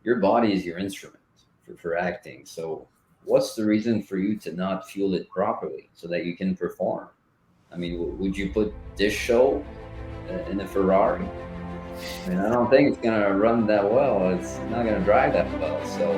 your body is your instrument for acting. So what's the reason for you to not fuel it properly so that you can perform? I mean, would you put this show in a Ferrari? I mean, I don't think it's going to run that well. It's not going to drive that well. So,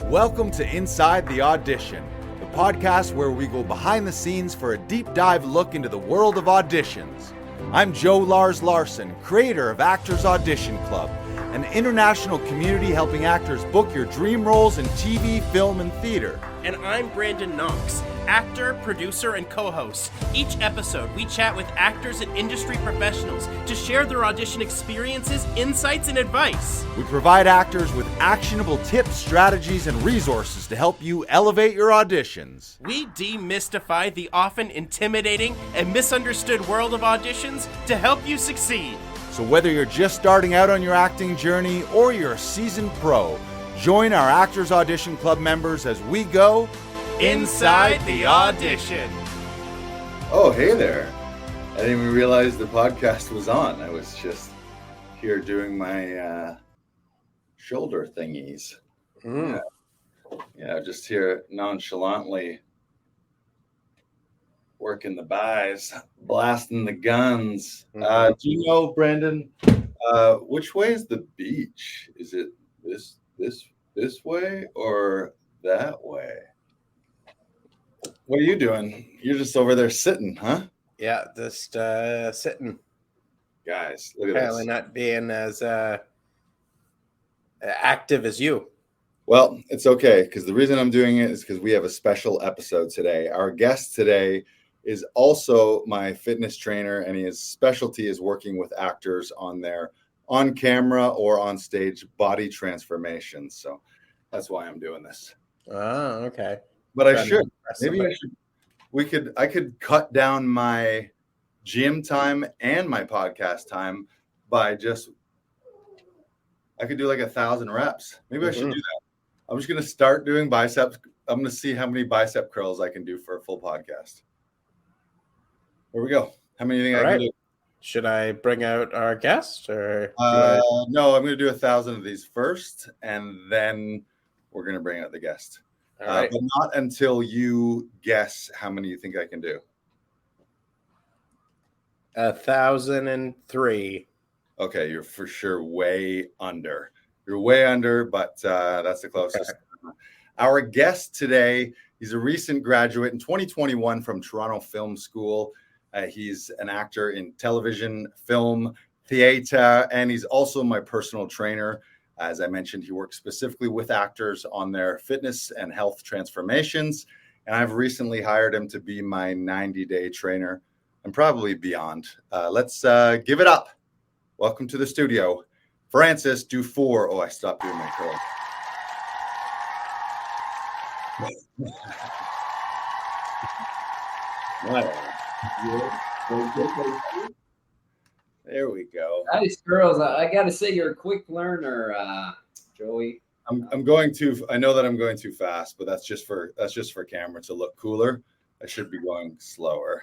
welcome to Inside the Audition, the podcast where we go behind the scenes for a deep dive look into the world of auditions. I'm Joey Freddy Larsen, creator of Actors Audition Club, an international community helping actors book your dream roles in TV, film, and theater. And I'm Brandon Knox, actor, producer, and co-host. Each episode, we chat with actors and industry professionals to share their audition experiences, insights, and advice. We provide actors with actionable tips, strategies, and resources to help you elevate your auditions. We demystify the often intimidating and misunderstood world of auditions to help you succeed. So whether you're just starting out on your acting journey or you're a seasoned pro, join our Actors Audition Club members as we go Inside the Audition. Oh, hey there. I didn't even realize the podcast was on. I was just here doing my shoulder thingies. Yeah, just here nonchalantly working the buys, blasting the guns. Do you know, Brandon, which way is the beach? Is it this way or that way? What are you doing? You're just over there sitting, huh? Yeah, just sitting. Guys, look at Apparently this. not being as active as you. Well, it's okay, because the reason I'm doing it is because we have a special episode today. Our guest today is also my fitness trainer, and his specialty is working with actors on their on-camera or on-stage body transformations. So that's why I'm doing this. Oh, okay. But I should. Maybe I should. I could cut down my gym time and my podcast time by I could do like 1,000 reps. Maybe I should do that. I'm just going to start doing biceps. I'm going to see how many bicep curls I can do for a full podcast. Here we go. How many do you think I can do? Should I bring out our guest or? No, I'm going to do 1,000 of these first, and then we're going to bring out the guest. All right. But not until you guess how many you think I can do. 1,003. Okay, you're for sure way under. You're way under, but that's the closest. Okay. Our guest today, he's a recent graduate in 2021 from Toronto Film School. He's an actor in television, film, theater, and he's also my personal trainer. As I mentioned, he works specifically with actors on their fitness and health transformations. And I've recently hired him to be my 90-day trainer and probably beyond. Let's give it up. Welcome to the studio, Francis Dufour. Oh, I stopped doing my curl. There we go. nice girls. I got to say, you're a quick learner, Joey. I'm going too. I know that I'm going too fast, but that's just for camera to look cooler. I should be going slower.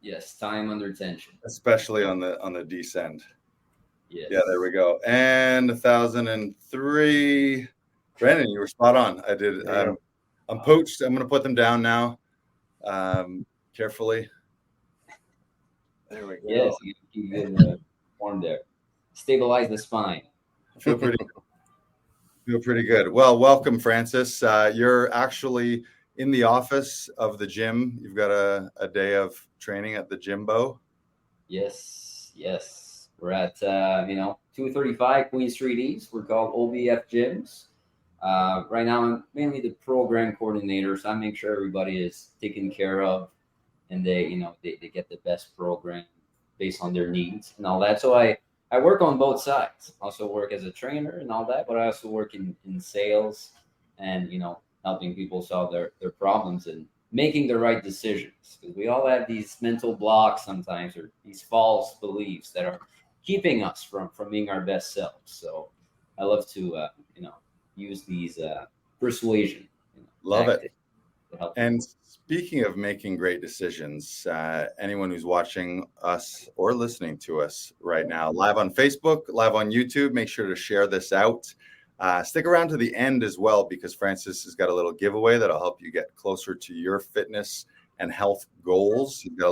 Yes, time under tension, especially on the descent. Yes. Yeah, there we go. And 1,003. Brandon, you were spot on. I did. I'm poached. I'm going to put them down now. Carefully. There we go. Yes, you get form there. Stabilize the spine. I feel pretty good. Well, welcome, Francis. You're actually in the office of the gym. You've got a day of training at the Gymbo. Yes. We're at 235 Queen Street East. We're called OBF Gyms. Right now, I'm mainly the program coordinator, so I make sure everybody is taken care of, and they get the best program based on their needs and all that. So I work on both sides. Also work as a trainer and all that, but I also work in sales and helping people solve their problems and making the right decisions, because we all have these mental blocks sometimes, or these false beliefs that are keeping us from being our best selves. So I love to use these persuasion. Love tactics. it. to help And people. speaking of making great decisions, anyone who's watching us or listening to us right now, live on Facebook, live on YouTube, make sure to share this out. Stick around to the end as well, because Francis has got a little giveaway that'll help you get closer to your fitness and health goals. He's got a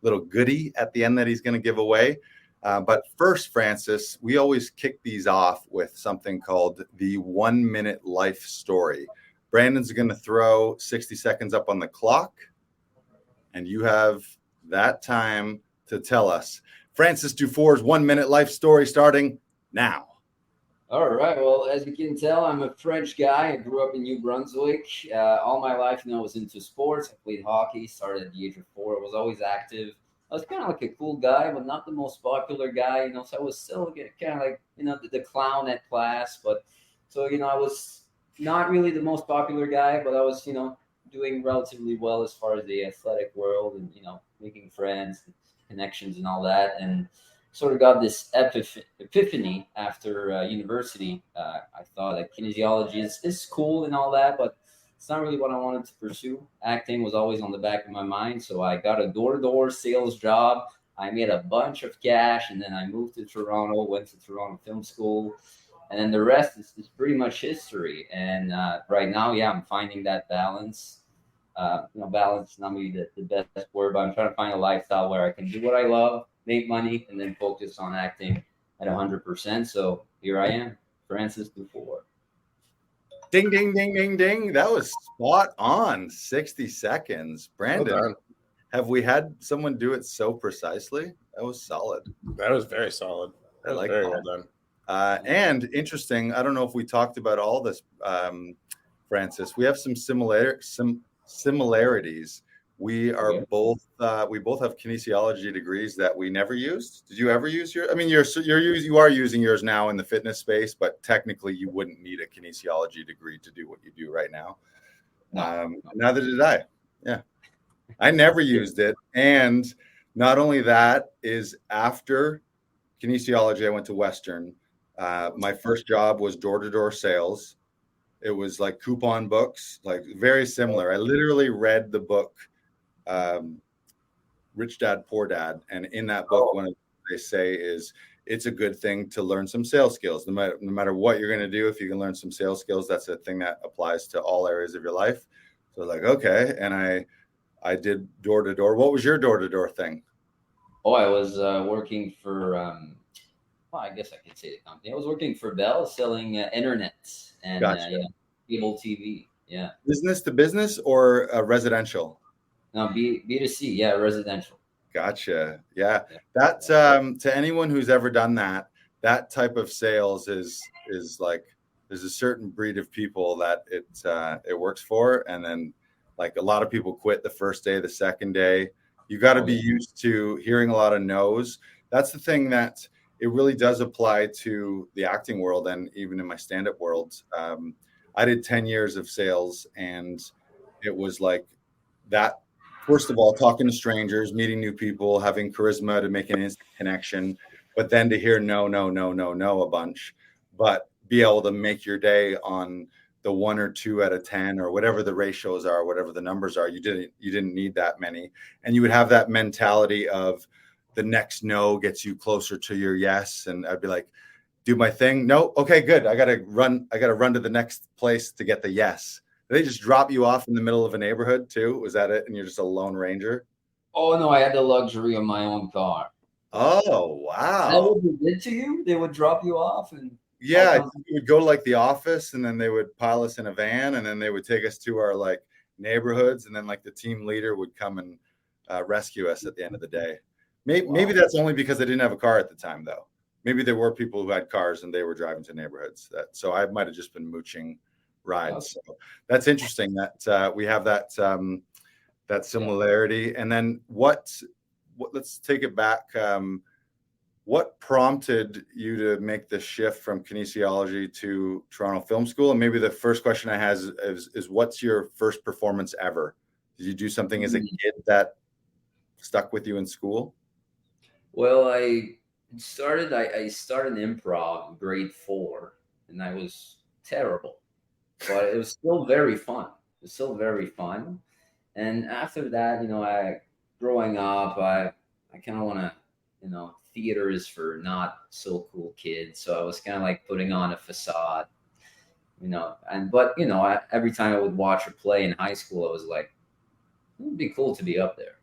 little goodie at the end that he's going to give away. But first, Francis, we always kick these off with something called the 1 minute life story. Brandon's going to throw 60 seconds up on the clock, and you have that time to tell us Francis Dufour's 1 minute life story starting now. All right. Well, as you can tell, I'm a French guy. I grew up in New Brunswick. All my life, I was into sports. I played hockey, started at the age of 4. I was always active. I was kind of like a cool guy, but not the most popular guy, So I was still kind of like, the clown at class. But so, I was not really the most popular guy, but I was, doing relatively well as far as the athletic world and, making friends, connections and all that. And sort of got this epiphany after university. I thought that kinesiology is cool and all that, but it's not really what I wanted to pursue. Acting was always on the back of my mind. So I got a door-to-door sales job. I made a bunch of cash, and then I moved to Toronto, went to Toronto Film School. And then the rest is pretty much history. And right now, I'm finding that balance. Balance is not maybe the best word, but I'm trying to find a lifestyle where I can do what I love, make money, and then focus on acting at 100%. So here I am, Francis Dufour. Ding, ding, ding, ding, ding. That was spot on. 60 seconds. Brandon, Well done. have we had someone do it so precisely? That was solid. That was very solid. I like very that. well done. And interesting, I don't know if we talked about all this, Francis. We have some similarities. We both have kinesiology degrees that we never used. Did you ever use your? I mean, you are using yours now in the fitness space, but technically you wouldn't need a kinesiology degree to do what you do right now. Neither did I. Yeah, I never used it, and not only that is after kinesiology, I went to Western. My first job was door-to-door sales. It was like coupon books, like very similar. I literally read the book, Rich Dad, Poor Dad. And in that book, one of the things they say is it's a good thing to learn some sales skills. No matter what you're going to do, if you can learn some sales skills, that's a thing that applies to all areas of your life. So I was like, okay. And I did door-to-door. What was your door-to-door thing? Oh, I was working for, I guess I could say the company. I was working for Bell selling internet and Gotcha. cable TV. Yeah. Business to business or residential? No, B2C. Yeah, residential. Gotcha. Yeah. That's to anyone who's ever done that type of sales is like there's a certain breed of people that it works for. And then like a lot of people quit the first day, the second day. You got to be used to hearing a lot of no's. That's the thing that it really does apply to the acting world and even in my stand-up world. I did 10 years of sales, and it was like that. First of all, talking to strangers, meeting new people, having charisma to make an instant connection, but then to hear no a bunch, but be able to make your day on the 1 or 2 out of 10 or whatever the ratios are, whatever the numbers are. You didn't need that many. And you would have that mentality of the next no gets you closer to your yes. And I'd be like, do my thing. No. Okay, good. I got to run to the next place to get the yes. They just drop you off in the middle of a neighborhood too. Was that it? And you're just a lone ranger? Oh no, I had the luxury of my own car. Oh, wow. Is that what they did to you? They would drop you off and yeah, we would go to like the office, and then they would pile us in a van, and then they would take us to our like neighborhoods, and then like the team leader would come and rescue us at the end of the day. Maybe that's only because I didn't have a car at the time, though. Maybe there were people who had cars and they were driving to neighborhoods. So I might have just been mooching rides. So that's interesting that we have that similarity. And then what? Let's take it back. What prompted you to make the shift from kinesiology to Toronto Film School? And maybe the first question I have is what's your first performance ever? Did you do something as a kid that stuck with you in school? Well, I started improv in grade 4, and I was terrible, but it was still very fun. was still very fun. And after that, growing up, I kind of want to, theater is for not so cool kids. So I was kind of like putting on a facade, every time I would watch a play in high school, I was like, it would be cool to be up there.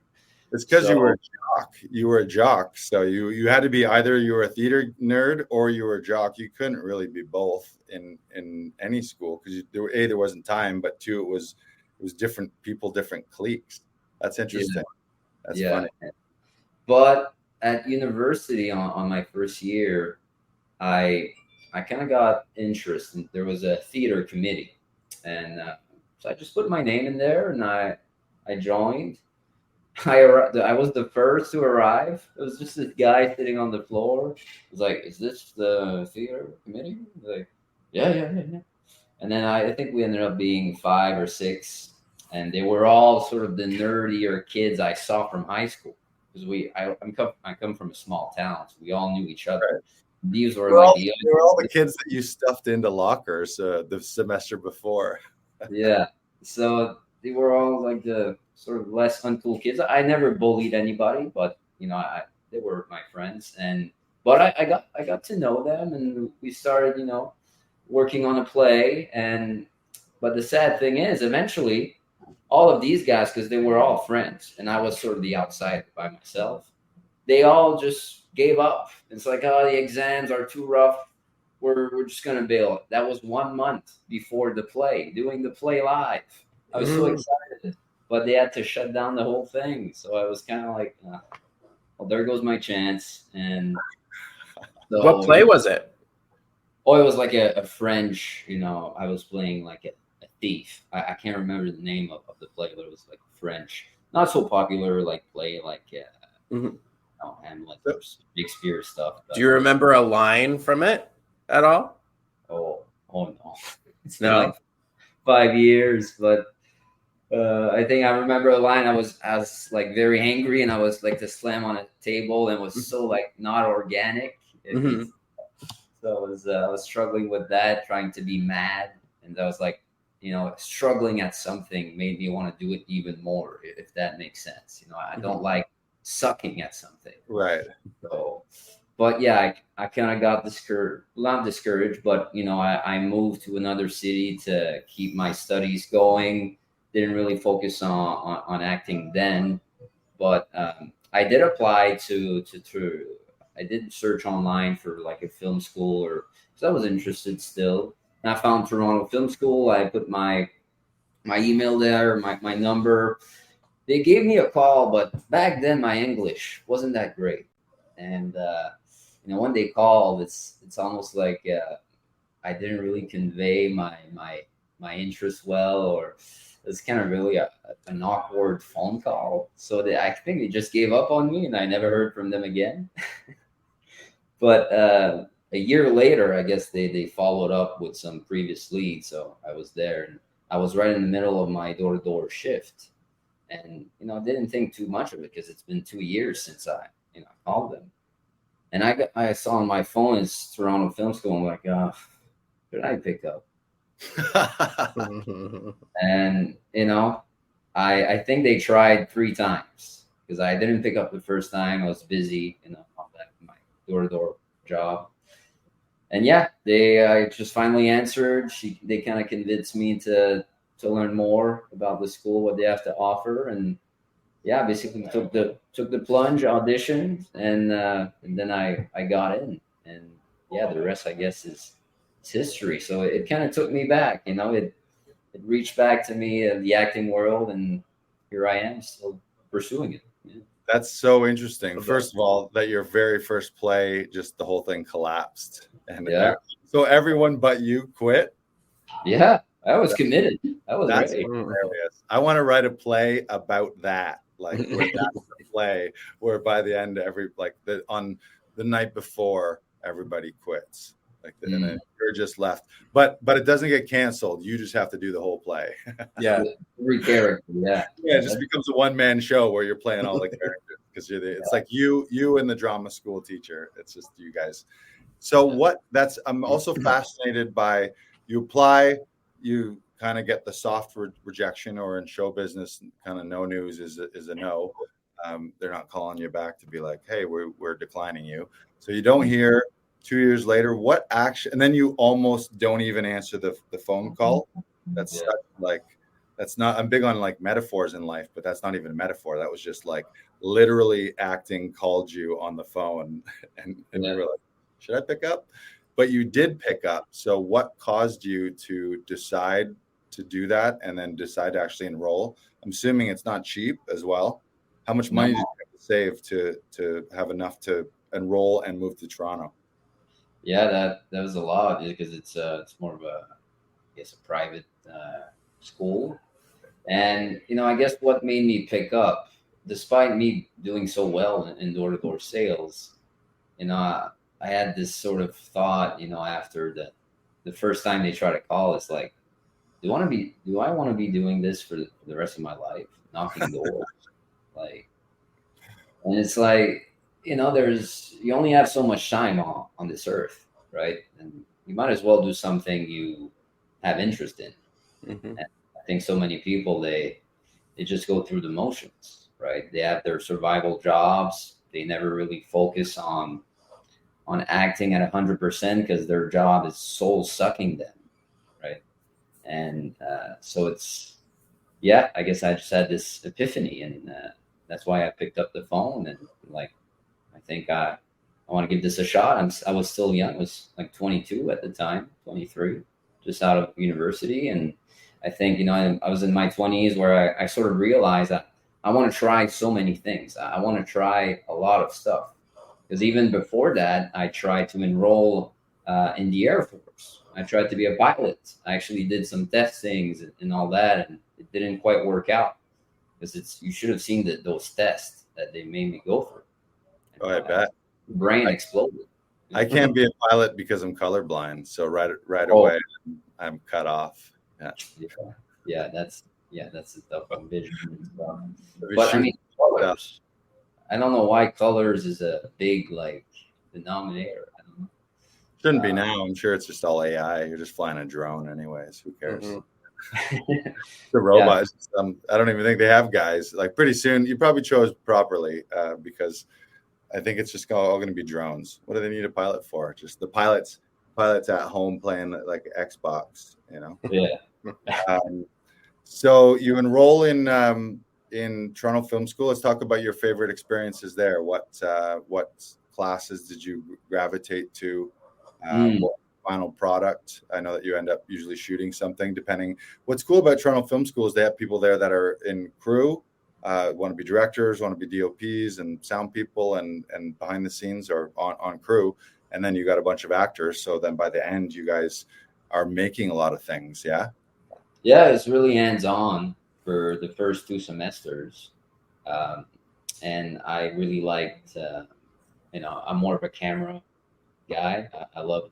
It's because you were a jock. You were a jock. So you had to be either you were a theater nerd or you were a jock. You couldn't really be both in any school because there wasn't time, but two, it was different people, different cliques. That's interesting. That's funny. But at university on my first year, I kind of got interested. There was a theater committee, and so I just put my name in there, and I joined. I was the first to arrive. It was just this guy sitting on the floor. It was like, "Is this the theater committee?" Like, yeah. And then I think we ended up being 5 or 6, and they were all sort of the nerdier kids I saw from high school. Because I come from a small town, so we all knew each other. Right. These were they were all the kids that you stuffed into lockers the semester before. Yeah, so they were all like the sort of less uncool kids. I never bullied anybody, but they were my friends, but I got to know them, and we started working on a play. But the sad thing is, eventually, all of these guys, because they were all friends, and I was sort of the outsider by myself, they all just gave up. It's like, oh, the exams are too rough. We're just gonna bail. That was 1 month before the play, doing the play live. I was so excited, but they had to shut down the whole thing. So I was kind of like, well, there goes my chance. And so, what play was it? Oh, it was like a French, I was playing like a thief. I can't remember the name of the play, but it was like French, not so popular like play like Hamlet or Shakespeare stuff. But, do you remember a line from it at all? Oh no, it's been like 5 years, but I think I remember a line. I was like very angry, and I was like to slam on a table, and was so like not organic. So I was struggling with that, trying to be mad, and I was like, struggling at something made me want to do it even more, if that makes sense. I don't like sucking at something. Right. So, but yeah, I kind of got not discouraged, but I moved to another city to keep my studies going. Didn't really focus on acting then, but I did apply to I did search online for like a film school, because I was interested still. And I found Toronto Film School. I put my email there, my number. They gave me a call, but back then my English wasn't that great. And when they called, it's almost like I didn't really convey my interest well, or it's kind of really an awkward phone call. So I think they just gave up on me, and I never heard from them again. But a year later, I guess they followed up with some previous leads. So I was there, and I was right in the middle of my door-to-door shift. And, didn't think too much of it because it's been 2 years since I called them. And I saw on my phone it's Toronto Film School. I'm like, should I pick up? And, I think they tried 3 times because I didn't pick up the first time. I was busy, on my door-to-door job. And I just finally answered. They kind of convinced me to learn more about the school, what they have to offer. And basically took the plunge, auditioned, and then I got in. And the rest, I guess, is history. So it kind of took me back, it reached back to me in the acting world, and here I am still pursuing it. Yeah. That's so interesting. First of all, that your very first play, just the whole thing collapsed. And so everyone but you quit? Yeah, I was committed. That's hilarious. I want to write a play about that. Like that's the play where by the end, on the night before, everybody quits. And you're just left. But it doesn't get canceled. You just have to do the whole play. Yeah. Every character. Yeah. Yeah, it just becomes a one-man show where you're playing all the characters because it's like you and the drama school teacher. It's just you guys. So I'm also fascinated by you apply, you kind of get the soft rejection, or in show business, kind of no news is a no. They're not calling you back to be like, hey, we're declining you. So you don't hear. 2 years later, what action? And then you almost don't even answer the phone call. That's like, that's not, I'm big on like metaphors in life, but that's not even a metaphor. That was just like literally acting called you on the phone and you were like, should I pick up? But you did pick up. So what caused you to decide to do that and then decide to actually enroll? I'm assuming it's not cheap as well. How much money did you have to save to have enough to enroll and move to Toronto? Yeah, that was a lot because it's more of a, I guess, a private school. And, I guess what made me pick up, despite me doing so well in door-to-door sales, I had this sort of thought, after the first time they try to call, it's like, do I want to be doing this for the rest of my life, knocking doors? And it's like, you only have so much time on this earth, right? And you might as well do something you have interest in. Mm-hmm. And I think so many people, they just go through the motions, right? They have their survival jobs. They never really focus on acting at 100% because their job is soul sucking them, right? And so I guess I just had this epiphany, and that's why I picked up the phone and I think I want to give this a shot. I was still young. I was like 22 at the time, 23, just out of university. And I think, I was in my 20s where I sort of realized that I want to try so many things. I want to try a lot of stuff. Because even before that, I tried to enroll in the Air Force. I tried to be a pilot. I actually did some testings and all that, and it didn't quite work out. Because you should have seen those tests that they made me go through. Oh, I bet. Brain exploded. I can't be a pilot because I'm colorblind. So right away, I'm cut off. Yeah. That's the tough one, vision and stuff. But I mean, colors. I don't know why colors is a big denominator. I don't know. Shouldn't be now. I'm sure it's just all AI. You're just flying a drone, anyways. Who cares? Mm-hmm. The robots. Yeah. I don't even think they have guys. Like pretty soon, you probably chose properly because I think it's just all going to be drones. What do they need a pilot for? Just the pilots at home playing like Xbox, Yeah. So you enroll in Toronto Film School. Let's talk about your favorite experiences there. What classes did you gravitate to? What final product? I know that you end up usually shooting something depending. What's cool about Toronto Film School is they have people there that are in crew, want to be directors, want to be DOPs and sound people and behind the scenes or on crew. And then you got a bunch of actors. So then by the end, you guys are making a lot of things. Yeah. Yeah. It's really hands-on for the first 2 semesters. And I really liked, I'm more of a camera guy. I love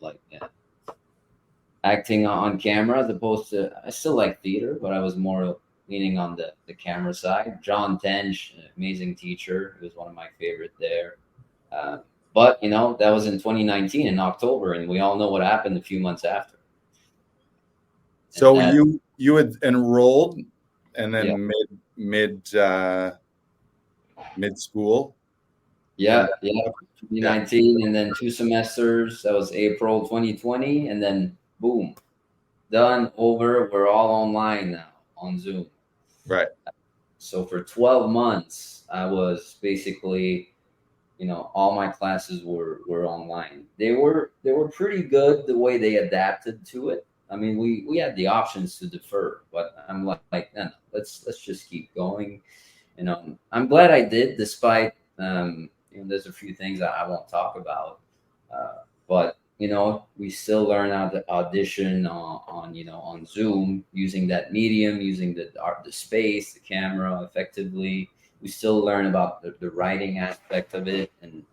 acting on camera as opposed to, I still like theater, but I was more leaning on the camera side. John Tench, amazing teacher. He was one of my favorite there. But, that was in 2019 in October, and we all know what happened a few months after. So you had enrolled and then mid school. Yeah. 2019, and then 2 semesters. That was April 2020, and then boom, done, over. We're all online now on Zoom. Right. So for 12 months, I was basically, all my classes were online. They were pretty good the way they adapted to it. I mean, we had the options to defer, but I'm like, no, let's just keep going. I'm glad I did, despite there's a few things that I won't talk about, but we still learn how to audition on Zoom, using that medium, using the space, the camera effectively. We still learn about the writing aspect of it, and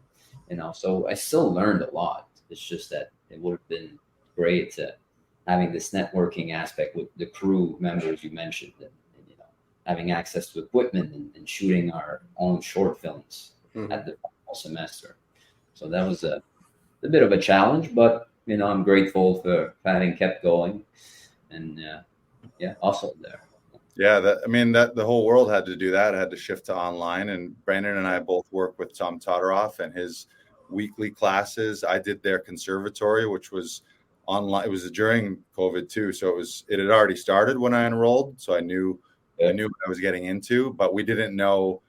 so I still learned a lot. It's just that it would have been great to having this networking aspect with the crew members you mentioned, and having access to equipment and shooting our own short films at the final semester. So that was a bit of a challenge, but I'm grateful for having kept going, and yeah, also there. Yeah, that the whole world had to do that. Had to shift to online. And Brandon and I both work with Tom Todoroff and his weekly classes. I did their conservatory, which was online. It was during COVID too, so it had already started when I enrolled. So I knew what I was getting into, but we didn't know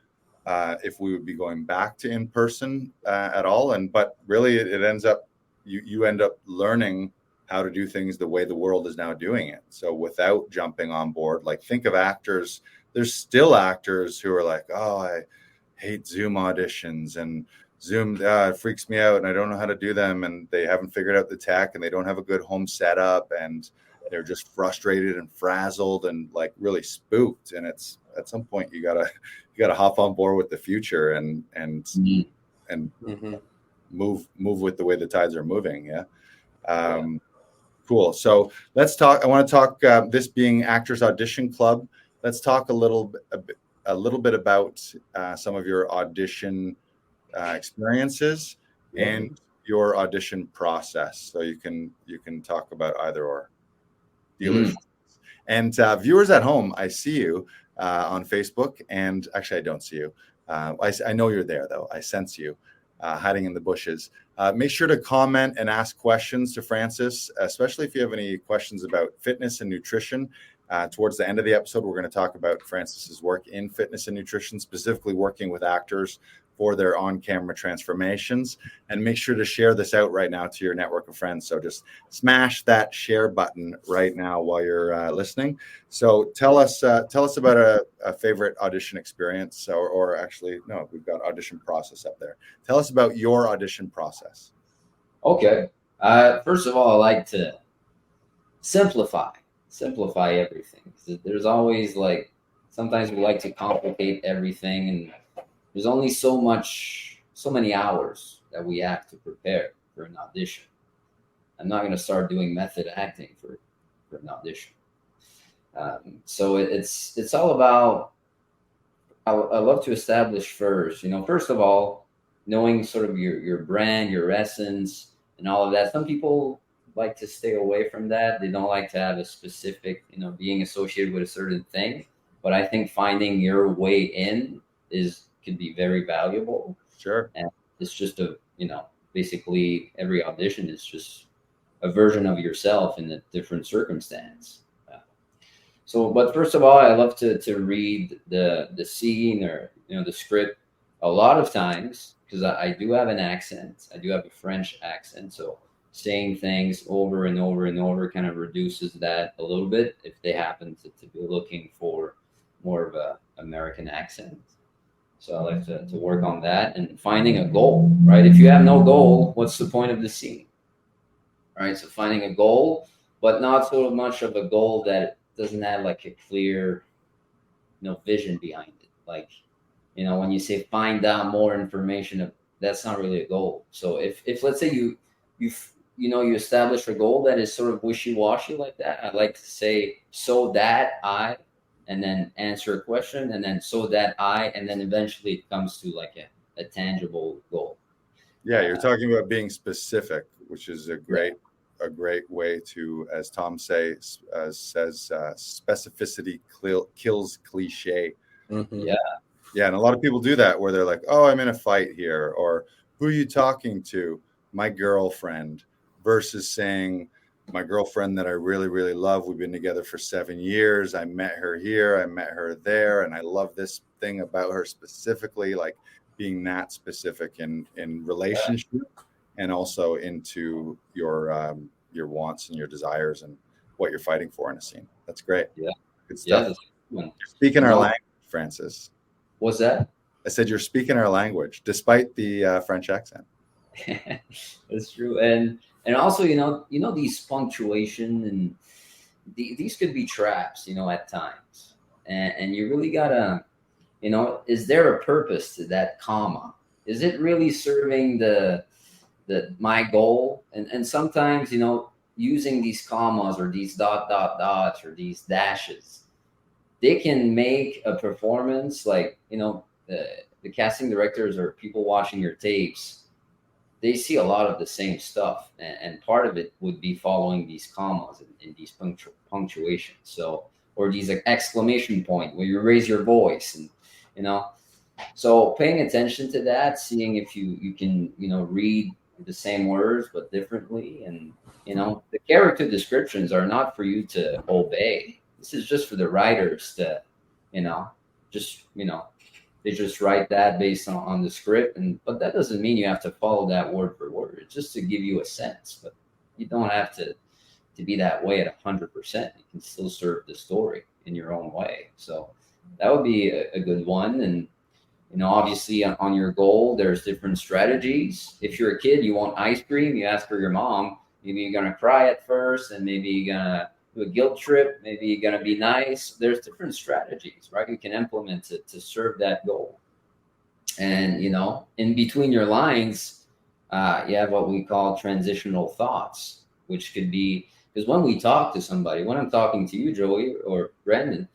if we would be going back to in person at all. But really, it ends up you end up learning how to do things the way the world is now doing it. So without jumping on board, like think of actors, there's still actors who are like, oh, I hate Zoom auditions and Zoom it freaks me out and I don't know how to do them. And they haven't figured out the tech and they don't have a good home setup and they're just frustrated and frazzled and like really spooked. And it's at some point you gotta hop on board with the future and move with the way the tides are moving. Yeah. Cool. So let's talk. I want to talk. This being Actors Audition Club, let's talk a little bit about some of your audition experiences and your audition process. So you can talk about either or. Dealers and viewers at home. I see you on Facebook, and actually, I don't see you. I know you're there though. I sense you hiding in the bushes. Make sure to comment and ask questions to Francis, especially if you have any questions about fitness and nutrition. Towards the end of the episode, we're going to talk about Francis's work in fitness and nutrition, specifically working with actors for their on-camera transformations. And make sure to share this out right now to your network of friends. So just smash that share button right now while you're listening. So tell us about a favorite audition experience, or actually, no, we've got audition process up there. Tell us about your audition process. Okay. First of all, I like to simplify everything. There's always sometimes we like to complicate everything, and there's only so many hours that we have to prepare for an audition. I'm not going to start doing method acting for an audition. So it's all about, I love to establish first of all, knowing sort of your brand, your essence, and all of that. Some people like to stay away from that. They don't like to have a specific, being associated with a certain thing. But I think finding your way in can be very valuable. Sure. And it's just basically every audition is just a version of yourself in a different circumstance. But first of all, I love to read the scene or the script a lot of times, because I do have an accent. I do have a French accent, so saying things over and over and over kind of reduces that a little bit if they happen to be looking for more of a American accent. So I like to work on that and finding a goal, right? If you have no goal, what's the point of the scene, right? So finding a goal, but not so much of a goal that doesn't have a clear, vision behind it. When you say find out more information, that's not really a goal. So if let's say you establish a goal that is sort of wishy-washy like that, I'd like to say, so that I, and then answer a question, and then so that I, and then eventually it comes to a tangible goal. Yeah, you're talking about being specific, which is a great way to, as Tom says, specificity kills cliche. Mm-hmm. Yeah, and a lot of people do that where they're like, oh, I'm in a fight here, or who are you talking to? My girlfriend, versus saying, my girlfriend that I really, really love. We've been together for 7 years. I met her here. I met her there. And I love this thing about her specifically, like being that specific in relationship and also into your wants and your desires and what you're fighting for in a scene. That's great. Yeah. Good stuff. Yeah, you're speaking our language, Francis. What's that? I said you're speaking our language despite the French accent. That's true. And also, these punctuation and these could be traps, at times. And you really gotta, is there a purpose to that comma? Is it really serving my goal? And sometimes, using these commas or these dots or these dashes, they can make a performance the casting directors or people watching your tapes, they see a lot of the same stuff, and part of it would be following these commas and these punctuations. So, or these exclamation point where you raise your voice, and so paying attention to that, seeing if you can read the same words but differently, and the character descriptions are not for you to obey. This is just for the writers to just they just write that based on the script, but that doesn't mean you have to follow that word for word. It's just to give you a sense, but you don't have to be that way at 100%. You can still serve the story in your own way. So that would be a good one. And obviously on your goal, there's different strategies. If you're a kid, you want ice cream, you ask for your mom. Maybe you're gonna cry at first, and maybe you're gonna do a guilt trip. Maybe you're gonna be nice. There's different strategies, right? You can implement to serve that goal. And in between your lines, you have what we call transitional thoughts, which could be, because when we talk to somebody, when I'm talking to you, Joey or Brendan,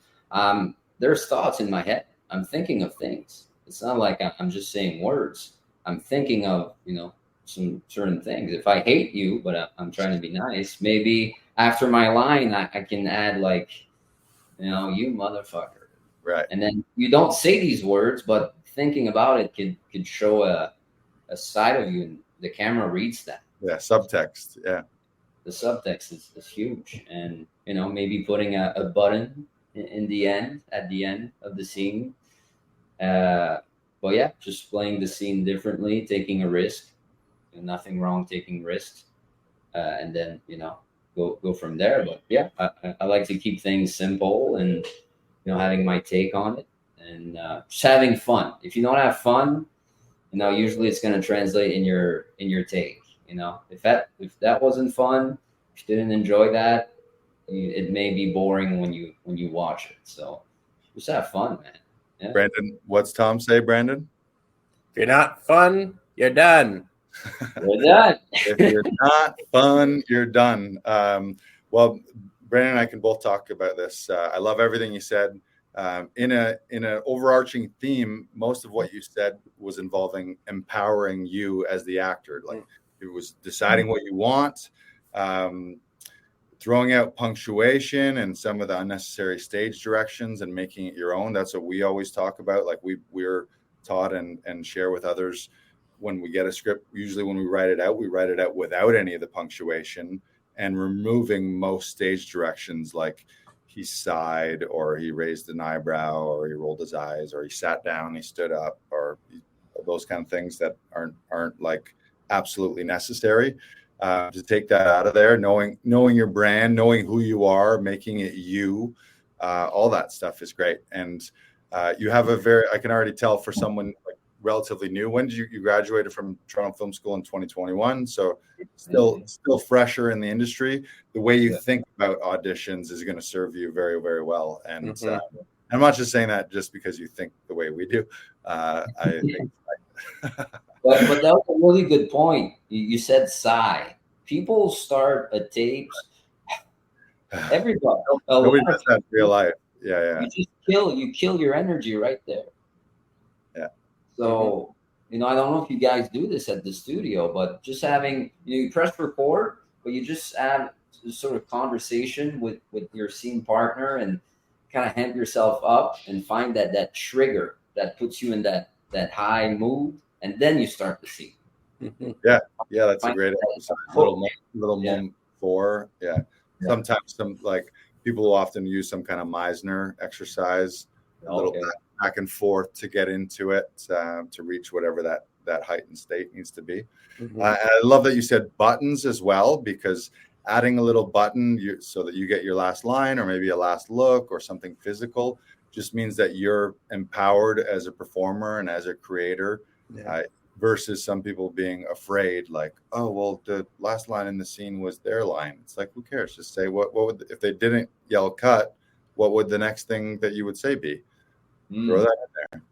there's thoughts in my head. I'm thinking of things. It's not like I'm just saying words. I'm thinking of some certain things. If I hate you, but I'm trying to be nice, maybe after my line, I can add like, you motherfucker. Right. And then you don't say these words, but thinking about it could show a side of you, and the camera reads that. Yeah, subtext. Yeah. The subtext is huge. And, maybe putting a button at the end of the scene. But yeah, just playing the scene differently, taking a risk. Nothing wrong taking risks, and then go from there. But yeah, I like to keep things simple, and having my take on it, and just having fun. If you don't have fun, usually it's going to translate in your take. If that wasn't fun, if you didn't enjoy that, it may be boring when you watch it. So just have fun, man. Yeah. Brandon, what's Tom say, Brandon? If you're not fun, you're done. We're done. If you're not fun, you're done. Well, Brandon and I can both talk about this. I love everything you said. In an overarching theme, most of what you said was involving empowering you as the actor. Like it was deciding what you want, throwing out punctuation and some of the unnecessary stage directions and making it your own. That's what we always talk about. Like we're taught and share with others when we get a script. Usually when we write it out without any of the punctuation and removing most stage directions, like he sighed or he raised an eyebrow or he rolled his eyes or he sat down, he stood up, or those kind of things that aren't like absolutely necessary. To take that out of there, knowing your brand, knowing who you are, making it you, all that stuff is great. And you have I can already tell for someone like relatively new. When did you graduated from Toronto Film School in 2021? So still fresher in the industry. The way you think about auditions is going to serve you very, very well. And I'm not just saying that just because you think the way we do. I think. But that was a really good point. You said sigh. People start a tape. Everybody. Nobody does that in real life. Yeah. You kill your energy right there. Yeah. So, I don't know if you guys do this at the studio, but just having, you press record, but you just have a sort of conversation with your scene partner and kind of amp yourself up and find that trigger that puts you in that high mood. And then you start the scene. Yeah, that's a great exercise. Little moment for. Yeah. Sometimes some like people will often use some kind of Meisner exercise, a little back and forth to get into it, to reach whatever that heightened state needs to be. I love that you said buttons as well, because adding a little button so that you get your last line or maybe a last look or something physical just means that you're empowered as a performer and as a creator. Versus some people being afraid, like, oh, well, the last line in the scene was their line. It's like, who cares? Just say what would, if they didn't yell cut, what would the next thing that you would say be? Throw that in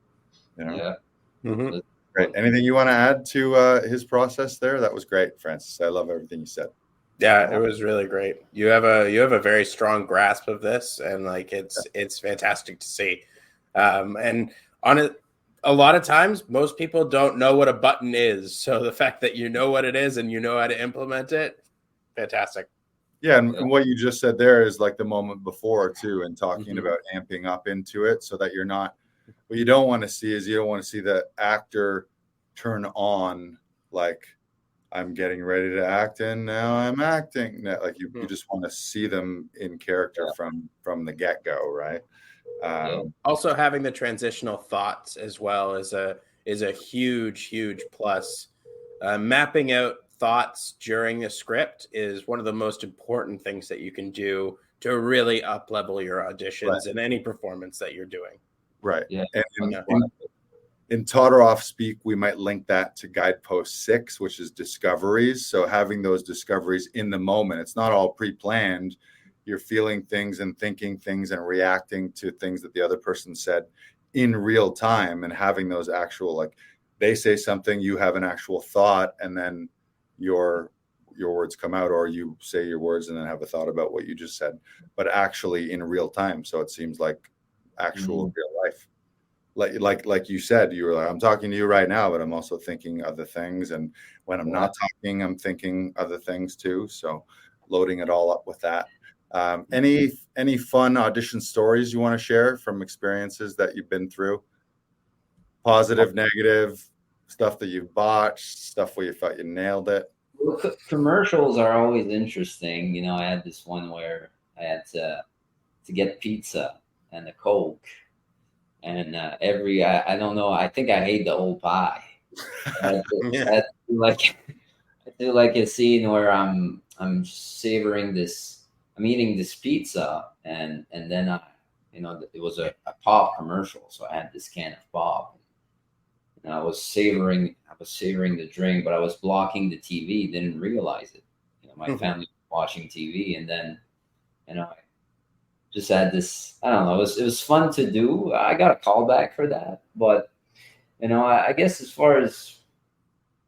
there. Yeah. Great. Anything you want to add to his process there? That was great, Francis. I love everything you said. Yeah, it was really great. You have a very strong grasp of this, and like it's fantastic to see. And on it, a lot of times most people don't know what a button is. So the fact that you know what it is and you know how to implement it, fantastic. Yeah, and what you just said there is like the moment before too, and talking about amping up into it so that you're not. What you don't want to see is you don't want to see the actor turn on like I'm getting ready to act and now I'm acting. Like you just want to see them in character from the get-go, right? Also having the transitional thoughts as well is a huge plus. Mapping out thoughts during the script is one of the most important things that you can do to really up level your auditions and any performance that you're doing. Right. Yeah. And in Todorov speak, we might link that to guidepost 6, which is discoveries. So having those discoveries in the moment, it's not all pre-planned. You're feeling things and thinking things and reacting to things that the other person said in real time, and having those actual, like they say something, you have an actual thought, and then your words come out, or you say your words and then have a thought about what you just said, but actually in real time. So it seems like actual real life. Like you said, you were like, I'm talking to you right now, but I'm also thinking other things. And when I'm not talking, I'm thinking other things too. So loading it all up with that. Any fun audition stories you want to share from experiences that you've been through? Positive, negative, stuff that you've botched, stuff where you thought you nailed it. Well, commercials are always interesting. You know, I had this one where I had to get pizza and a Coke, and I don't know, I think I ate the whole pie. I do like a scene where I'm savoring this, I'm eating this pizza, and then it was a pop commercial, so I had this can of pop. And I was savoring the drink, but I was blocking the TV, didn't realize it. My family was watching TV, and then, I just had this, I don't know, it was fun to do. I got a call back for that, but, I guess as far as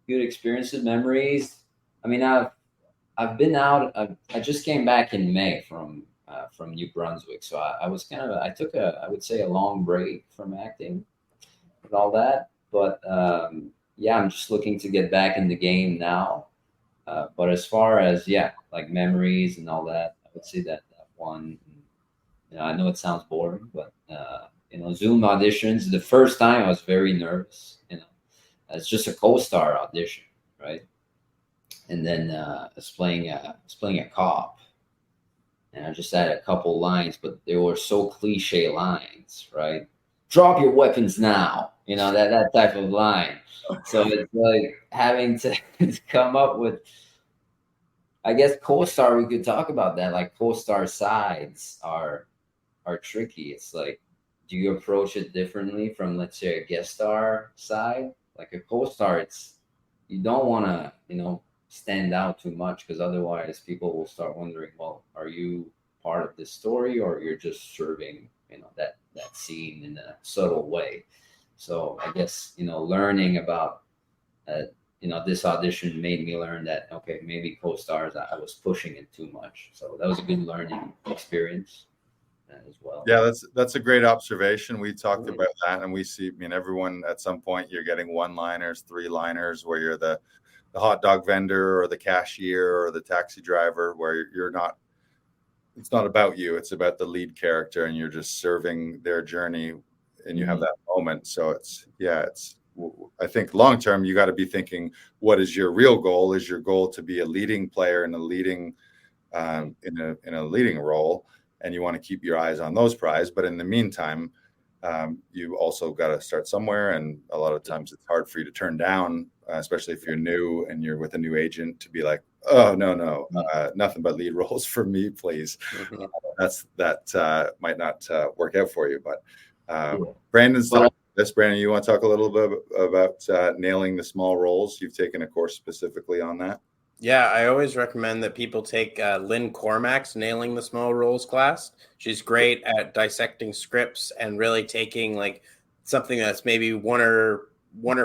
good experiences, memories, I mean, I've been out, I just came back in May from New Brunswick. So I took I would say a long break from acting with all that. But I'm just looking to get back in the game now. But as far as like memories and all that, I would say that one. I know it sounds boring, but Zoom auditions. The first time I was very nervous. It's just a co-star audition, right? And then I was playing a cop, and I just had a couple lines, but they were so cliche lines, right? Drop your weapons now. That type of line. So it's like having to come up with, I guess, co-star, we could talk about that. Like co-star sides are tricky. It's like, do you approach it differently from, let's say, a guest star side? Like a co-star, you don't want to, stand out too much, because otherwise people will start wondering, well, are you part of this story, or you're just serving, that scene in a subtle way? So I guess, learning about, this audition made me learn that, okay, maybe co-stars, I was pushing it too much. So that was a good learning experience as well. Yeah, that's a great observation. We talked about that, and we see, everyone at some point, you're getting one-liners, three-liners, where you're the hot dog vendor or the cashier or the taxi driver, where you're not, it's not about you, it's about the lead character, and you're just serving their journey, and you have that moment. So I think long term, you got to be thinking, what is your real goal? Is your goal to be a leading player in a leading in a leading role, and you want to keep your eyes on those prizes. But in the meantime, you also got to start somewhere, and a lot of times it's hard for you to turn down, especially if you're new and you're with a new agent, to be like, oh no, nothing but lead roles for me, please. That might not work out for you. But Brandon's talking about this. Brandon, you want to talk a little bit about nailing the small roles? You've taken a course specifically on that. Yeah, I always recommend that people take Lynn Cormack's Nailing the Small Roles class. She's great at dissecting scripts and really taking like something that's maybe one or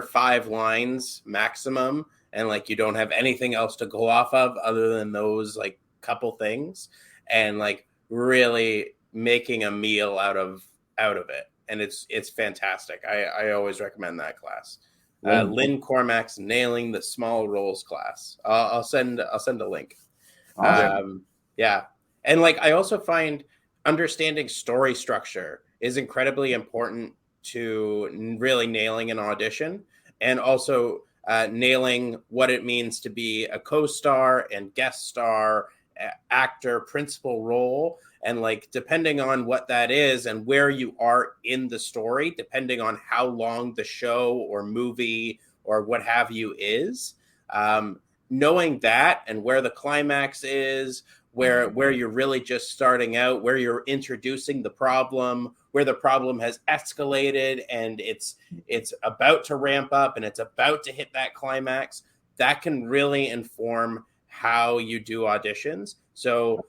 five lines maximum, and like you don't have anything else to go off of other than those like couple things, and like really making a meal out of it. and it's fantastic. I always recommend that class. Lynn. Lynn Cormack's Nailing the Small Roles class. I'll send a link. Awesome. Yeah, and like I also find understanding story structure is incredibly important to really nailing an audition, and also nailing what it means to be a co-star and guest star, actor, principal role. And like, depending on what that is and where you are in the story, depending on how long the show or movie or what have you is, knowing that and where the climax is, where you're really just starting out, where you're introducing the problem, where the problem has escalated and it's about to ramp up and it's about to hit that climax, that can really inform how you do auditions. So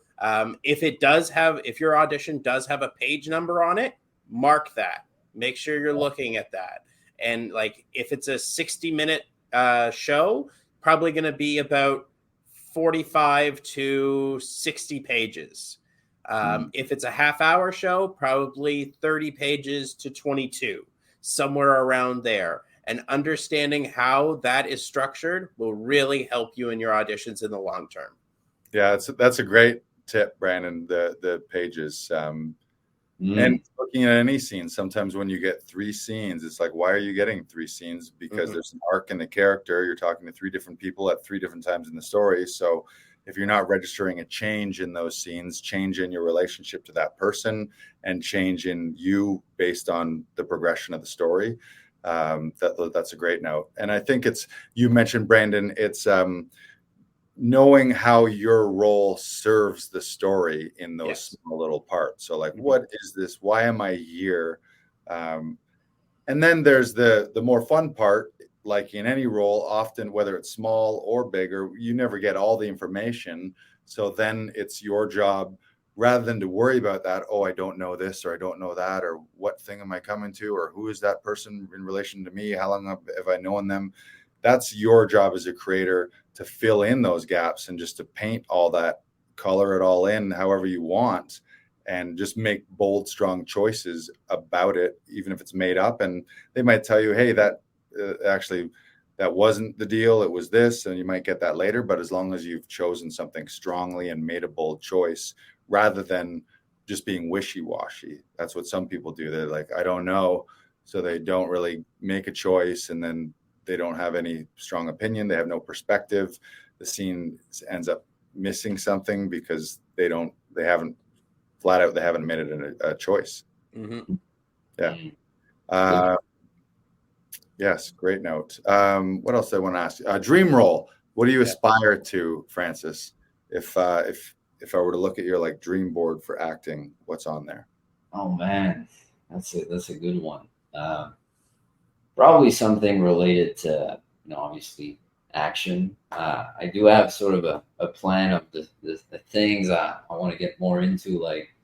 if your audition does have a page number on it, mark that. Make sure you're looking at that. And like, if it's a 60-minute show, probably going to be about 45 to 60 pages. If it's a half-hour show, probably 30 pages to 22, somewhere around there. And understanding how that is structured will really help you in your auditions in the long term. Yeah, that's a great tip, Brandon, the pages. And looking at any scene, sometimes when you get 3 scenes, it's like, why are you getting 3 scenes? Because there's an arc in the character. You're talking to 3 different people at 3 different times in the story. So if you're not registering a change in those scenes, change in your relationship to that person, and change in you based on the progression of the story, that's a great note. And I think you mentioned, Brandon, it's knowing how your role serves the story in those small little parts. So like, what is this? Why am I here? And then there's the more fun part, like in any role, often, whether it's small or bigger, you never get all the information. So then it's your job, rather than to worry about that, oh, I don't know this, or I don't know that, or what thing am I coming to, or who is that person in relation to me? How long have I known them? That's your job as a creator, to fill in those gaps and just to paint all that, color it all in however you want, and just make bold, strong choices about it, even if it's made up. And they might tell you, hey, that actually, that wasn't the deal, it was this, and you might get that later. But as long as you've chosen something strongly and made a bold choice, rather than just being wishy-washy. That's what some people do. They're like, I don't know. So they don't really make a choice, and then they don't have any strong opinion. They have no perspective. The scene ends up missing something because they haven't made it a choice. Yeah. Yes. Great note. What else do I want to ask you? Dream role. What do you aspire to, Francis? If I were to look at your like dream board for acting, what's on there? Oh man, that's a good one. Probably something related to, obviously action. I do have sort of a plan of the things I want to get more into, like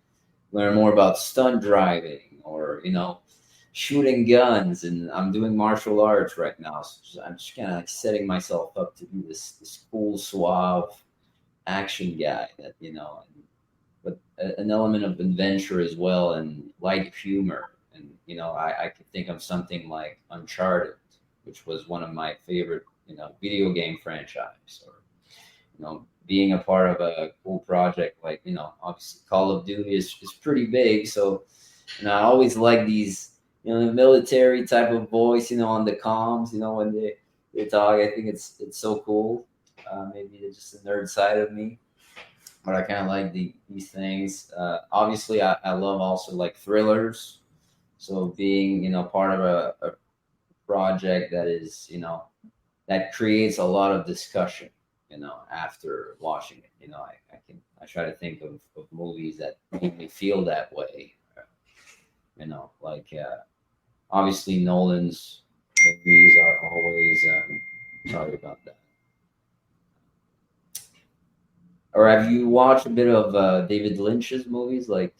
learn more about stunt driving, or, shooting guns. And I'm doing martial arts right now. So I'm just kind of like setting myself up to be this cool, suave action guy that, but an element of adventure as well, and light humor. And, I could think of something like Uncharted, which was one of my favorite, video game franchise, or, being a part of a cool project like, obviously Call of Duty is pretty big. So, I always like these, the military type of voice, on the comms, when they talk. I think it's so cool. Maybe it's just a nerd side of me, but I kind of like these things. Obviously, I love also like thrillers. So being, part of a project that is, that creates a lot of discussion, after watching it. I try to think of movies that make me feel that way. Like obviously Nolan's movies are always sorry about that. Or have you watched a bit of David Lynch's movies, like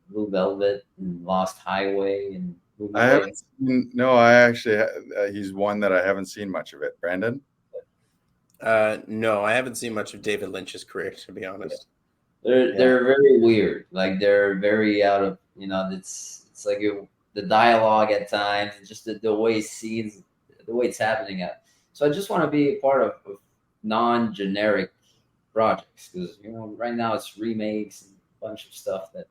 Blue Velvet and Lost Highway? And I haven't seen, no, I actually, he's one that I haven't seen much of it. Brandon? No, I haven't seen much of David Lynch's career, to be honest. They're very weird. Like they're very out of, it's like the dialogue at times, and just the way scenes, the way it's happening. So I just want to be a part of non-generic projects, because right now it's remakes and a bunch of stuff that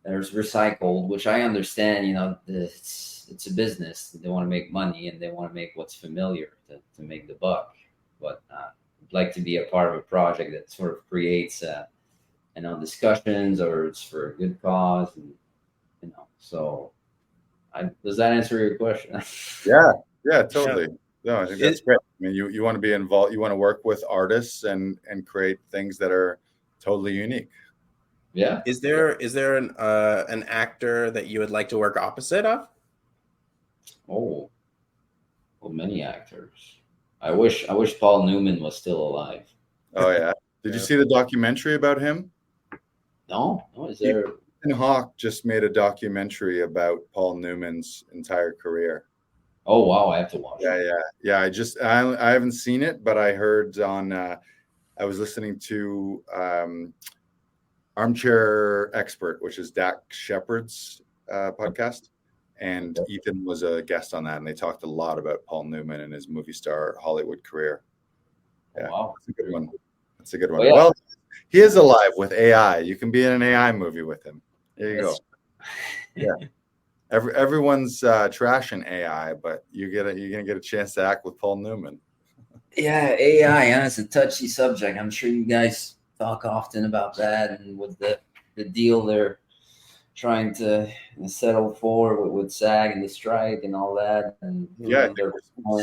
there's recycled, which I understand. It's a business. They want to make money and they want to make what's familiar to make the buck. But I'd like to be a part of a project that sort of creates discussions, or it's for a good cause, and so does that answer your question? Yeah, totally. No, I think that's great. I mean, you want to be involved, you want to work with artists and create things that are totally unique. Yeah. Is there an actor that you would like to work opposite of? Oh, well, many actors. I wish Paul Newman was still alive. Oh yeah. Did you see the documentary about him? No, is there? Ethan Hawke just made a documentary about Paul Newman's entire career. Oh wow, I have to watch it. Yeah. I haven't seen it, but I heard on. I was listening to Armchair Expert, which is Dak Shepard's podcast, and Ethan was a guest on that, and they talked a lot about Paul Newman and his movie star Hollywood career. Yeah, wow, that's a good one. That's a good one. Well, he is alive with AI. You can be in an AI movie with him. There you go. Yeah. Everyone's trashing AI, but you're gonna get a chance to act with Paul Newman. Yeah, AI, it's a touchy subject. I'm sure you guys talk often about that, and with the deal they're trying to settle for with SAG and the strike and all that. And they're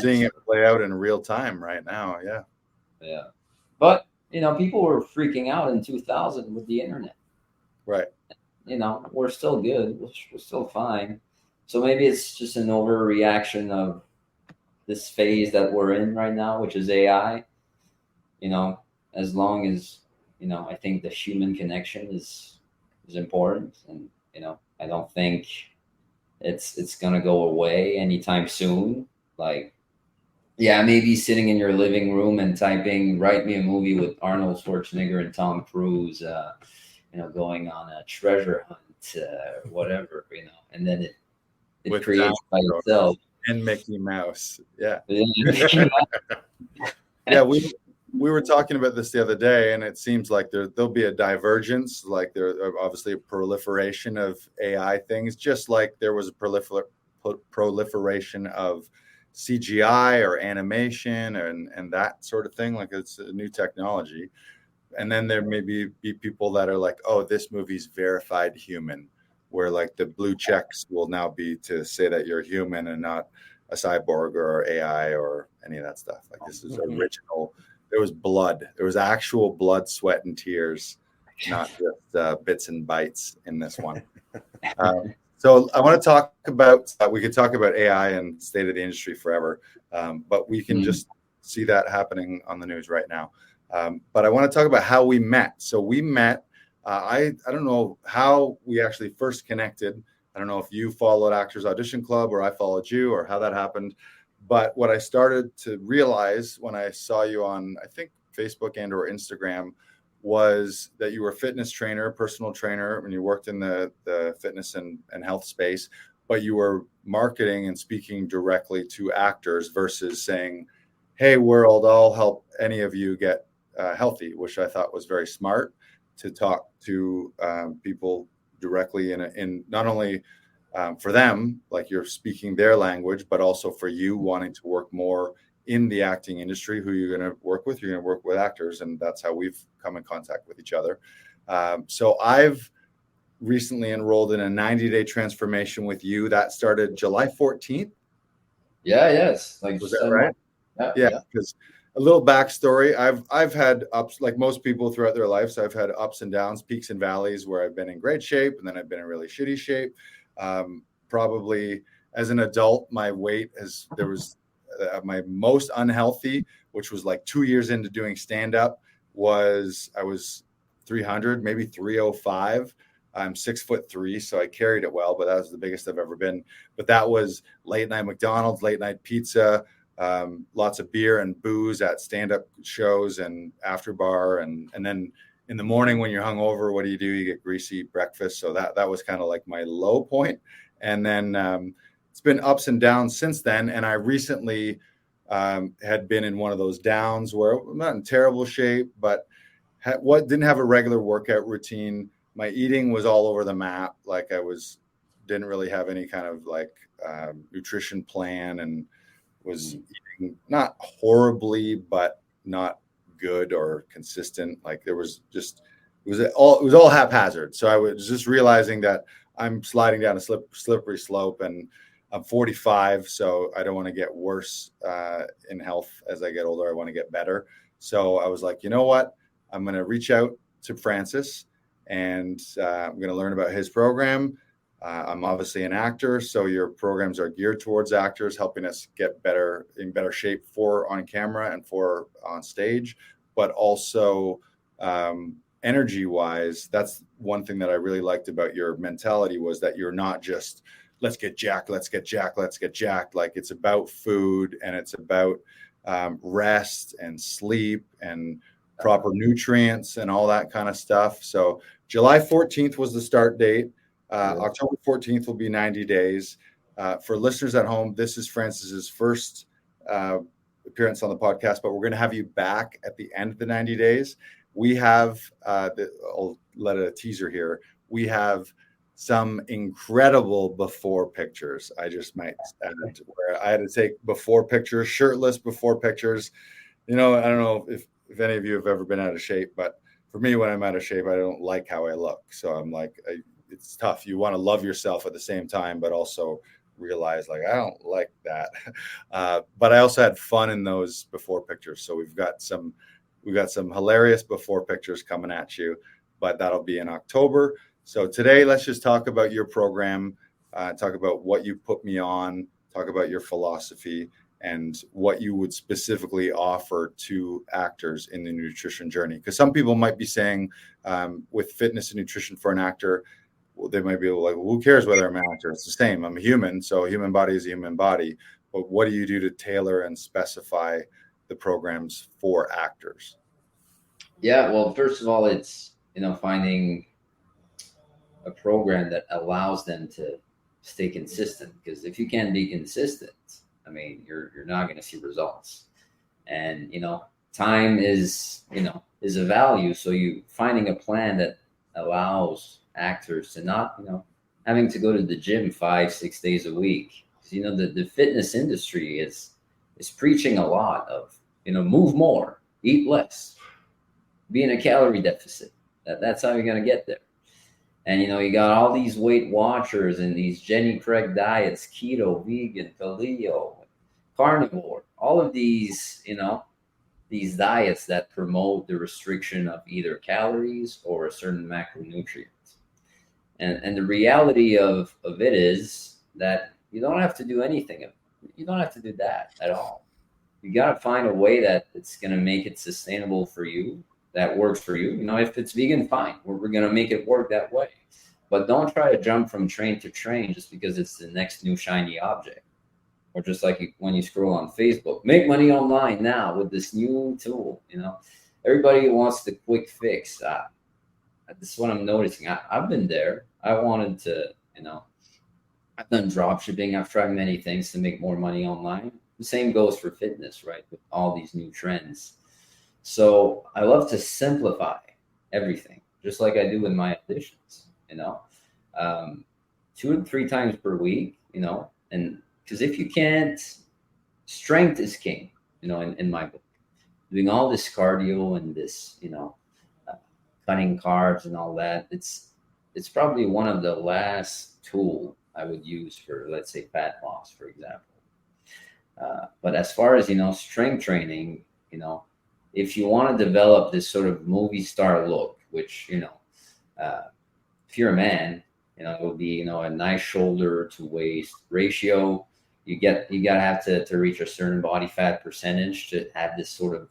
seeing it play out in real time right now. Yeah. But people were freaking out in 2000 with the internet. Right. We're still good. We're still fine. So maybe it's just an overreaction of this phase that we're in right now, which is AI. As long as, I think the human connection is important. And, I don't think it's going to go away anytime soon. Like, yeah, maybe sitting in your living room and typing, write me a movie with Arnold Schwarzenegger and Tom Cruise, going on a treasure hunt, whatever, and then it with creates by itself. And Mickey Mouse. Yeah. Yeah, we were talking about this the other day, and it seems like there'll be a divergence, like there's obviously a proliferation of AI things, just like there was a proliferation of CGI or animation and that sort of thing. Like it's a new technology. And then there may be people that are like, oh, this movie's verified human, where like the blue checks will now be to say that you're human and not a cyborg or AI or any of that stuff. Like this is original. There was blood. There was actual blood, sweat, and tears, not just bits and bytes in this one. So I want to talk about, we could talk about AI and state of the industry forever, but we can just see that happening on the news right now. But I want to talk about how we met. So we met, I don't know how we actually first connected. I don't know if you followed Actors Audition Club or I followed you or how that happened. But what I started to realize when I saw you on, I think, Facebook and or Instagram, was that you were a fitness trainer, personal trainer, and you worked in the fitness and health space, but you were marketing and speaking directly to actors versus saying, hey, world, I'll help any of you get healthy, which I thought was very smart to talk to people directly in not only for them, like you're speaking their language, but also for you wanting to work more in the acting industry. Who you're going to work with? You're going to work with actors, and that's how we've come in contact with each other. So I've recently enrolled in a 90-day transformation with you that started July 14th. Yes. Was that right? Yeah. Because a little backstory, I've had ups, like most people throughout their lives. I've had ups and downs, peaks and valleys, where I've been in great shape and then I've been in really shitty shape. Probably as an adult, my weight there was my most unhealthy, which was like 2 years into doing stand-up, I was 300, maybe 305. I'm 6'3", so I carried it well, but that was the biggest I've ever been. But that was late night McDonald's, late night pizza, lots of beer and booze at stand-up shows and after bar. And then in the morning when you're hungover, what do? You get greasy breakfast. So that was kind of like my low point. And then it's been ups and downs since then. And I recently had been in one of those downs where I'm not in terrible shape, but didn't have a regular workout routine. My eating was all over the map. Like didn't really have any kind of like nutrition plan, and was eating not horribly, but not good or consistent. Like it was all haphazard. So I was just realizing that I'm sliding down a slippery slope, and I'm 45, so I don't want to get worse in health as I get older. I want to get better. So I was like, you know what? I'm going to reach out to Francis, and I'm going to learn about his program. I'm obviously an actor, so your programs are geared towards actors, helping us get in better shape for on camera and for on stage, but also energy wise. That's one thing that I really liked about your mentality, was that you're not just let's get jacked. Like it's about food, and it's about rest and sleep and proper nutrients and all that kind of stuff. So July 14th was the start date. October 14th will be 90 days. For listeners at home, this is Francis's first appearance on the podcast, but we're going to have you back at the end of the 90 days. We have, I'll let a teaser here. We have some incredible before pictures. I just might add, where I had to take before pictures, shirtless before pictures. I don't know if any of you have ever been out of shape, but for me, when I'm out of shape, I don't like how I look. So I'm like, it's tough. You want to love yourself at the same time, but also realize like, I don't like that. But I also had fun in those before pictures. So we've got some hilarious before pictures coming at you, but that'll be in October. So today, let's just talk about your program, talk about what you put me on, talk about your philosophy, and what you would specifically offer to actors in the nutrition journey. Because some people might be saying with fitness and nutrition for an actor, they might be like, well, who cares whether I'm an actor? It's the same. I'm a human. So a human body is a human body. But what do you do to tailor and specify the programs for actors? Yeah, well, first of all, it's, finding a program that allows them to stay consistent. Because if you can't be consistent, you're not going to see results. And, time is a value. So you finding a plan that allows actors to not, having to go to the gym 5-6 days a week. Because, the fitness industry is preaching a lot of, move more, eat less, be in a calorie deficit. That's how you're going to get there. And, you got all these Weight Watchers and these Jenny Craig diets, keto, vegan, paleo, carnivore, all of these, these diets that promote the restriction of either calories or a certain macronutrient. And the reality of it is that you don't have to do anything. You don't have to do that at all. You got to find a way that it's going to make it sustainable for you, that works for you. If it's vegan, fine. We're going to make it work that way. But don't try to jump from train to train just because it's the next new shiny object. Or just like when you scroll on Facebook, make money online now with this new tool. Everybody wants the quick fix. This is what I'm noticing. I've been there. I wanted to, I've done drop shipping. I've tried many things to make more money online. The same goes for fitness, right? With all these new trends. So I love to simplify everything, just like I do in my auditions, 2 to 3 times per week, and because if you can't, strength is king, in my book. Doing all this cardio and this, cutting carbs and all that, it's probably one of the last tool I would use for, let's say, fat loss, for example. But as far as, strength training, if you want to develop this sort of movie star look, which, if you're a man, it will be, a nice shoulder to waist ratio. You got to have to reach a certain body fat percentage to have this sort of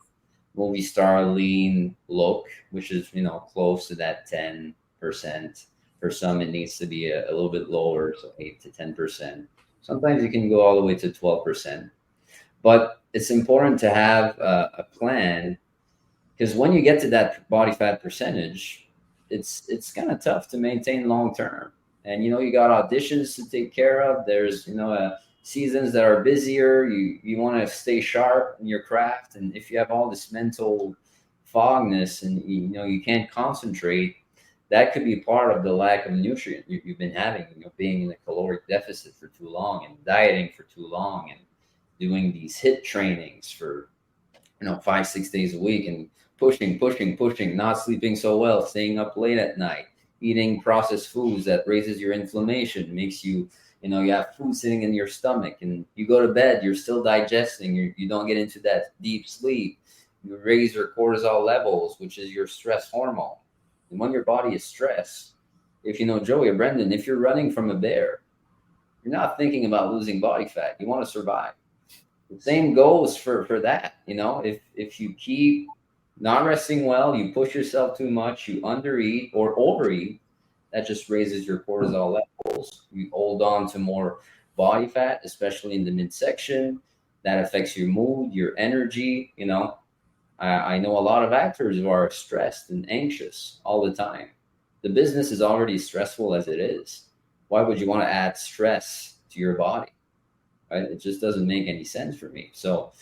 movie star lean look, which is, close to that 10%. For some, it needs to be a little bit lower, so 8 to 10%. Sometimes you can go all the way to 12%. But it's important to have a plan, because when you get to that body fat percentage, it's kind of tough to maintain long term. And, you got auditions to take care of. There's, seasons that are busier. You want to stay sharp in your craft. And if you have all this mental fogness and, you can't concentrate, that could be part of the lack of nutrient you've been having, being in a caloric deficit for too long and dieting for too long and doing these HIIT trainings for, 5-6 days a week and pushing, not sleeping so well, staying up late at night, eating processed foods that raises your inflammation, makes you, you have food sitting in your stomach, and you go to bed, you're still digesting, you don't get into that deep sleep. You raise your cortisol levels, which is your stress hormone. And when your body is stressed, if Joey or Brendan, if you're running from a bear, you're not thinking about losing body fat. You want to survive. The same goes for that. If you keep not resting well, you push yourself too much, you undereat or overeat, that just raises your cortisol levels. You hold on to more body fat, especially in the midsection. That affects your mood, your energy. I know a lot of actors who are stressed and anxious all the time. The business is already stressful as it is. Why would you want to add stress to your body? Right? It just doesn't make any sense for me. So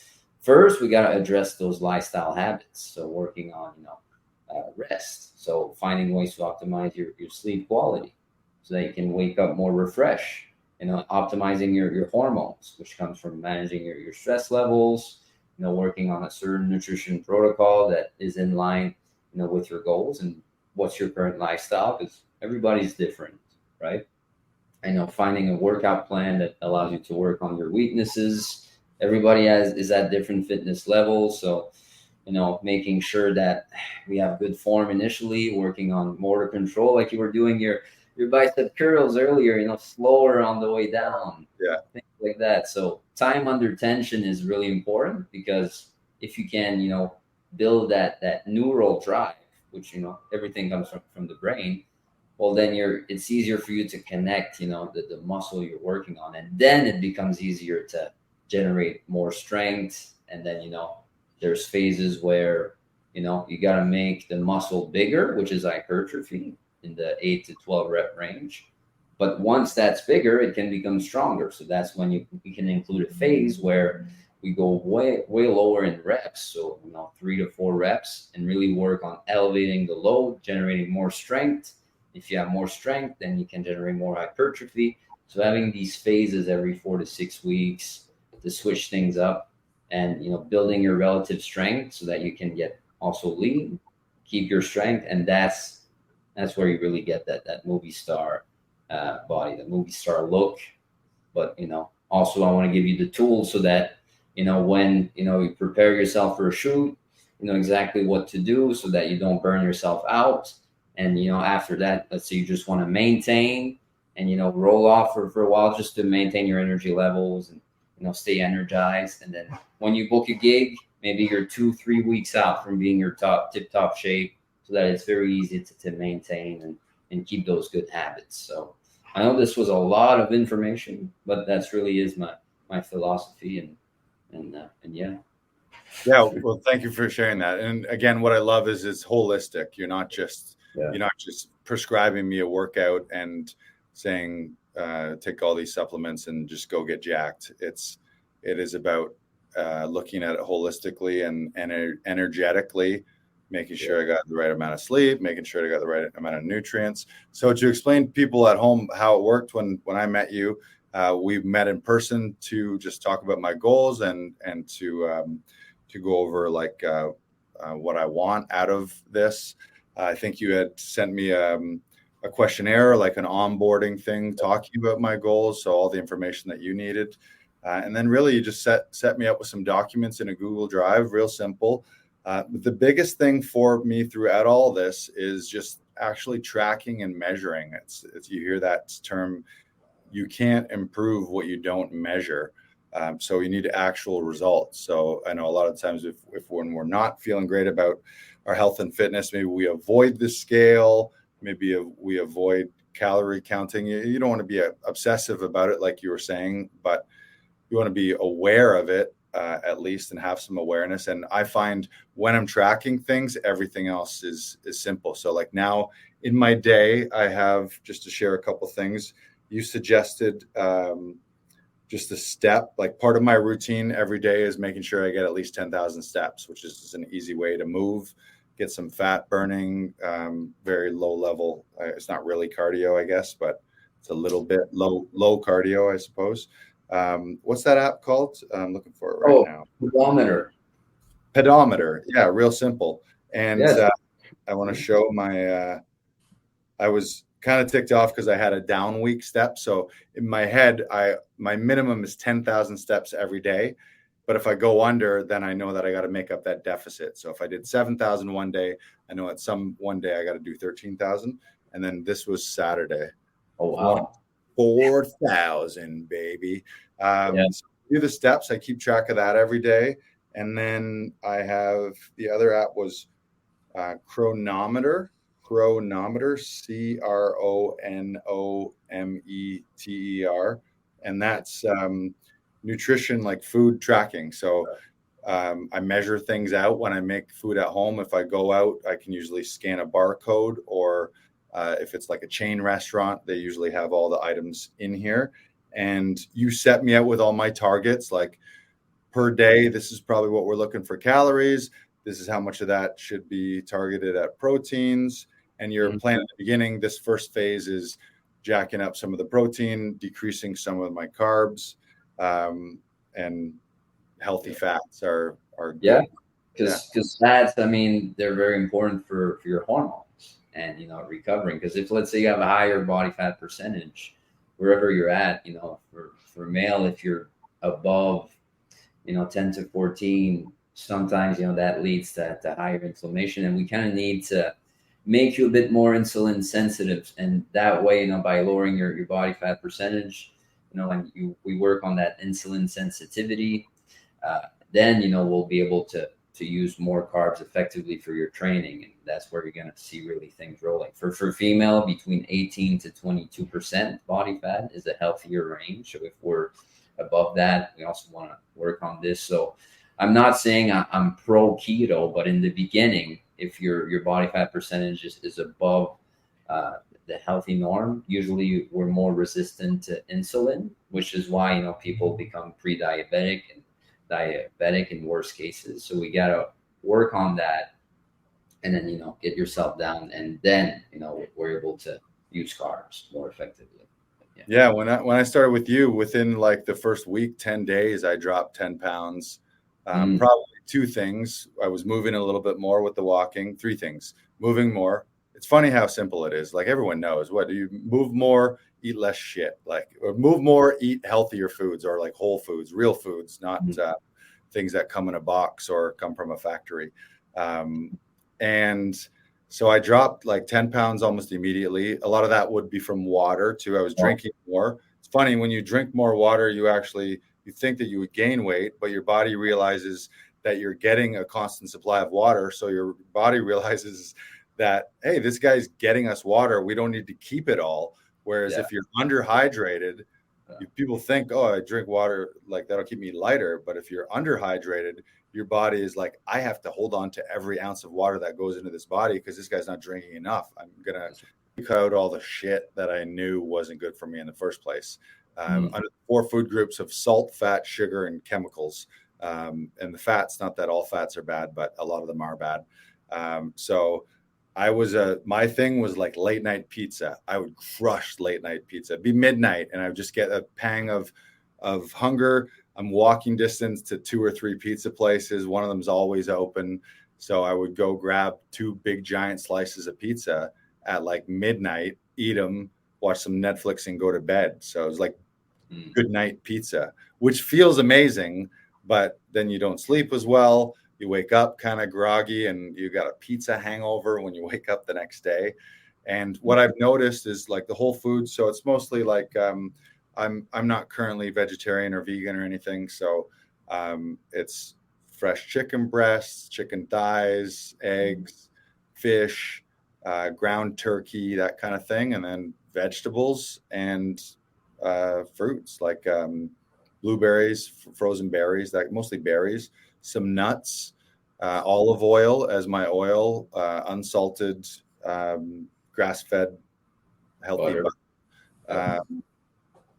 first, we got to address those lifestyle habits. So working on, rest. So finding ways to optimize your sleep quality so that you can wake up more refreshed. Optimizing your hormones, which comes from managing your stress levels, working on a certain nutrition protocol that is in line, with your goals and what's your current lifestyle, because everybody's different, right? Finding a workout plan that allows you to work on your weaknesses. Everybody is at different fitness levels. So, making sure that we have good form initially, working on motor control, like you were doing your bicep curls earlier, slower on the way down. Yeah. Things like that. So time under tension is really important, because if you can, build that neural drive, which, everything comes from the brain, well, then it's easier for you to connect, the muscle you're working on. And then it becomes easier to generate more strength. And then, there's phases where, you got to make the muscle bigger, which is hypertrophy in the 8 to 12 rep range. But once that's bigger, it can become stronger. So that's when we can include a phase where we go way lower in reps. So, 3 to 4 reps, and really work on elevating the load, generating more strength. If you have more strength, then you can generate more hypertrophy. So having these phases every 4 to 6 weeks to switch things up, and, building your relative strength so that you can get also lean, keep your strength. And that's where you really get that movie star body, the movie star look. But, also I want to give you the tools so that, when, you prepare yourself for a shoot, exactly what to do so that you don't burn yourself out. And, after that, let's say you just want to maintain and, roll off for a while just to maintain your energy levels and, stay energized. And then when you book a gig, maybe you're 2-3 weeks out from being your tip-top shape, so that it's very easy to maintain and keep those good habits. So I know this was a lot of information, but that's really is my philosophy. And yeah. Yeah. Well, thank you for sharing that. And again, what I love is it's holistic. You're not just prescribing me a workout and saying, take all these supplements and just go get jacked. It is about looking at it holistically and energetically, making sure I got the right amount of sleep, making sure I got the right amount of nutrients. So to explain to people at home how it worked when I met you, we met in person to just talk about my goals and to go over what I want out of this. I think you had sent me a questionnaire, like an onboarding thing, talking about my goals. So all the information that you needed. And then really you just set me up with some documents in a Google Drive, real simple. The biggest thing for me throughout all this is just actually tracking and measuring. It's you hear that term, you can't improve what you don't measure. So you need actual results. So I know a lot of times if when we're not feeling great about our health and fitness, maybe we avoid the scale, maybe we avoid calorie counting. You don't want to be obsessive about it, like you were saying, but you want to be aware of it at least and have some awareness. And I find when I'm tracking things, everything else is simple. So like now in my day, I have, just to share a couple things, you suggested just a step, like part of my routine every day is making sure I get at least 10,000 steps, which is an easy way to move, get some fat burning, very low level. It's not really cardio, I guess, but it's a little bit low cardio, I suppose. What's that app called? I'm looking for it right now. Pedometer. Yeah, real simple. And yes. I want to show my, I was kind of ticked off because I had a down week step. So in my head, my minimum is 10,000 steps every day. But if I go under, then I know that I got to make up that deficit. So if I did 7,000 one day, I know at one day I got to do 13,000. And then this was Saturday. Oh, wow. 4,000, baby. So do the steps. I keep track of that every day. And then I have the other app was Chronometer, Chronometer, Cronometer. And that's nutrition, like food tracking. So I measure things out when I make food at home. If I go out, I can usually scan a barcode, or if it's like a chain restaurant, they usually have all the items in here. And you set me out with all my targets, like per day, this is probably what we're looking for calories. This is how much of that should be targeted at proteins. And your plan at the beginning, this first phase is jacking up some of the protein, decreasing some of my carbs, and healthy fats are good. Because fats, I mean, they're very important for your hormones and, you know, recovering. Because if, let's say, you have a higher body fat percentage, wherever you're at, you know, for male, if you're above, you know, 10 to 14, sometimes, you know, that leads to higher inflammation. And we kind of need to make you a bit more insulin sensitive. And that way, you know, by lowering your body fat percentage, you know, and we work on that insulin sensitivity, then, you know, we'll be able to use more carbs effectively for your training. And that's where you're going to see really things rolling. For female, between 18 to 22% body fat is a healthier range. So if we're above that, we also want to work on this. So I'm not saying I'm pro keto, but in the beginning, if your body fat percentage is above the healthy norm, usually we're more resistant to insulin, which is why, you know, people become pre-diabetic and diabetic in worst cases. So we got to work on that, and then, you know, get yourself down, and then, you know, we're able to use carbs more effectively. Yeah. When I started with you, within like the first week, 10 days, I dropped 10 pounds. Probably two things. I was moving a little bit more with the walking. Three things: moving more. It's funny how simple it is. Like, everyone knows, what do you move more, eat less shit, like, or move more, eat healthier foods, or like whole foods, real foods, not things that come in a box or come from a factory. And so I dropped like 10 pounds almost immediately. A lot of that would be from water too. I was drinking more. It's funny, when you drink more water, you think that you would gain weight, but your body realizes that you're getting a constant supply of water. So your body realizes that, hey, this guy's getting us water. We don't need to keep it all. Whereas if you're underhydrated, people think, oh, I drink water, like that'll keep me lighter. But if you're underhydrated, your body is like, I have to hold on to every ounce of water that goes into this body because this guy's not drinking enough. I'm going to cut out all the shit that I knew wasn't good for me in the first place. Under the 4 food groups of salt, fat, sugar, and chemicals. And the fats, not that all fats are bad, but a lot of them are bad. So my thing was like late night pizza. I would crush late night pizza. It'd be midnight, and I would just get a pang of hunger. I'm walking distance to 2 or 3 pizza places. One of them's always open. So I would go grab 2 big giant slices of pizza at like midnight, eat them, watch some Netflix, and go to bed. So it was like good night pizza, which feels amazing, but then you don't sleep as well. You wake up kind of groggy, and you got a pizza hangover when you wake up the next day. And what I've noticed is like the whole food. So it's mostly like, I'm not currently vegetarian or vegan or anything. So it's fresh chicken breasts, chicken thighs, eggs, fish, ground turkey, that kind of thing. And then vegetables and fruits like blueberries, frozen berries, that mostly berries, some nuts, olive oil as my oil, unsalted grass-fed, healthy.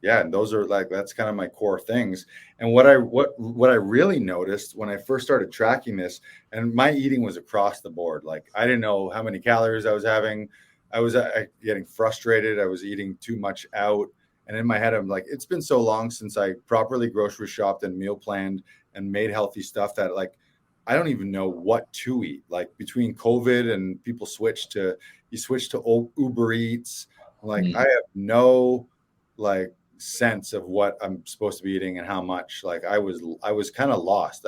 Yeah, and those are like, that's kind of my core things. And what I really noticed when I first started tracking this, and my eating was across the board. Like, I didn't know how many calories I was having. I was getting frustrated. I was eating too much out. And in my head, I'm like, it's been so long since I properly grocery shopped and meal planned and made healthy stuff that, like, I don't even know what to eat. Like, between COVID and people switch to Uber Eats, like I have no like sense of what I'm supposed to be eating and how much. Like, I was kind of lost.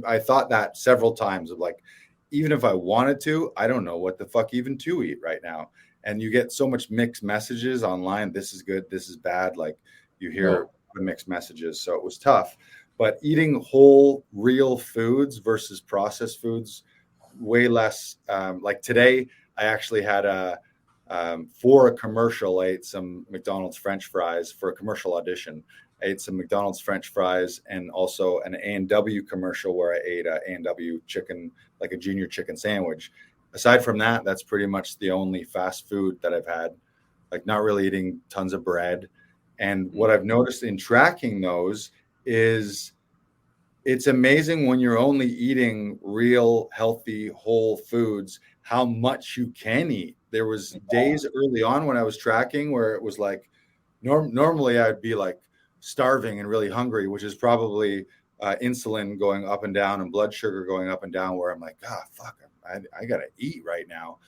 I thought that several times of, like, even if I wanted to, I don't know what the fuck even to eat right now. And you get so much mixed messages online. This is good, this is bad. Like, you hear mixed messages. So it was tough. But eating whole, real foods versus processed foods, way less. Like today, I actually had for a commercial, I ate some McDonald's French fries for a commercial audition. I ate some McDonald's French fries and also an A&W commercial where I ate a A&W chicken, like a junior chicken sandwich. Aside from that, that's pretty much the only fast food that I've had, like not really eating tons of bread. And what I've noticed in tracking those is it's amazing when you're only eating real, healthy, whole foods, how much you can eat. There was days early on when I was tracking where it was like, normally I'd be like starving and really hungry, which is probably insulin going up and down and blood sugar going up and down, where I'm like, God, fuck, I got to eat right now.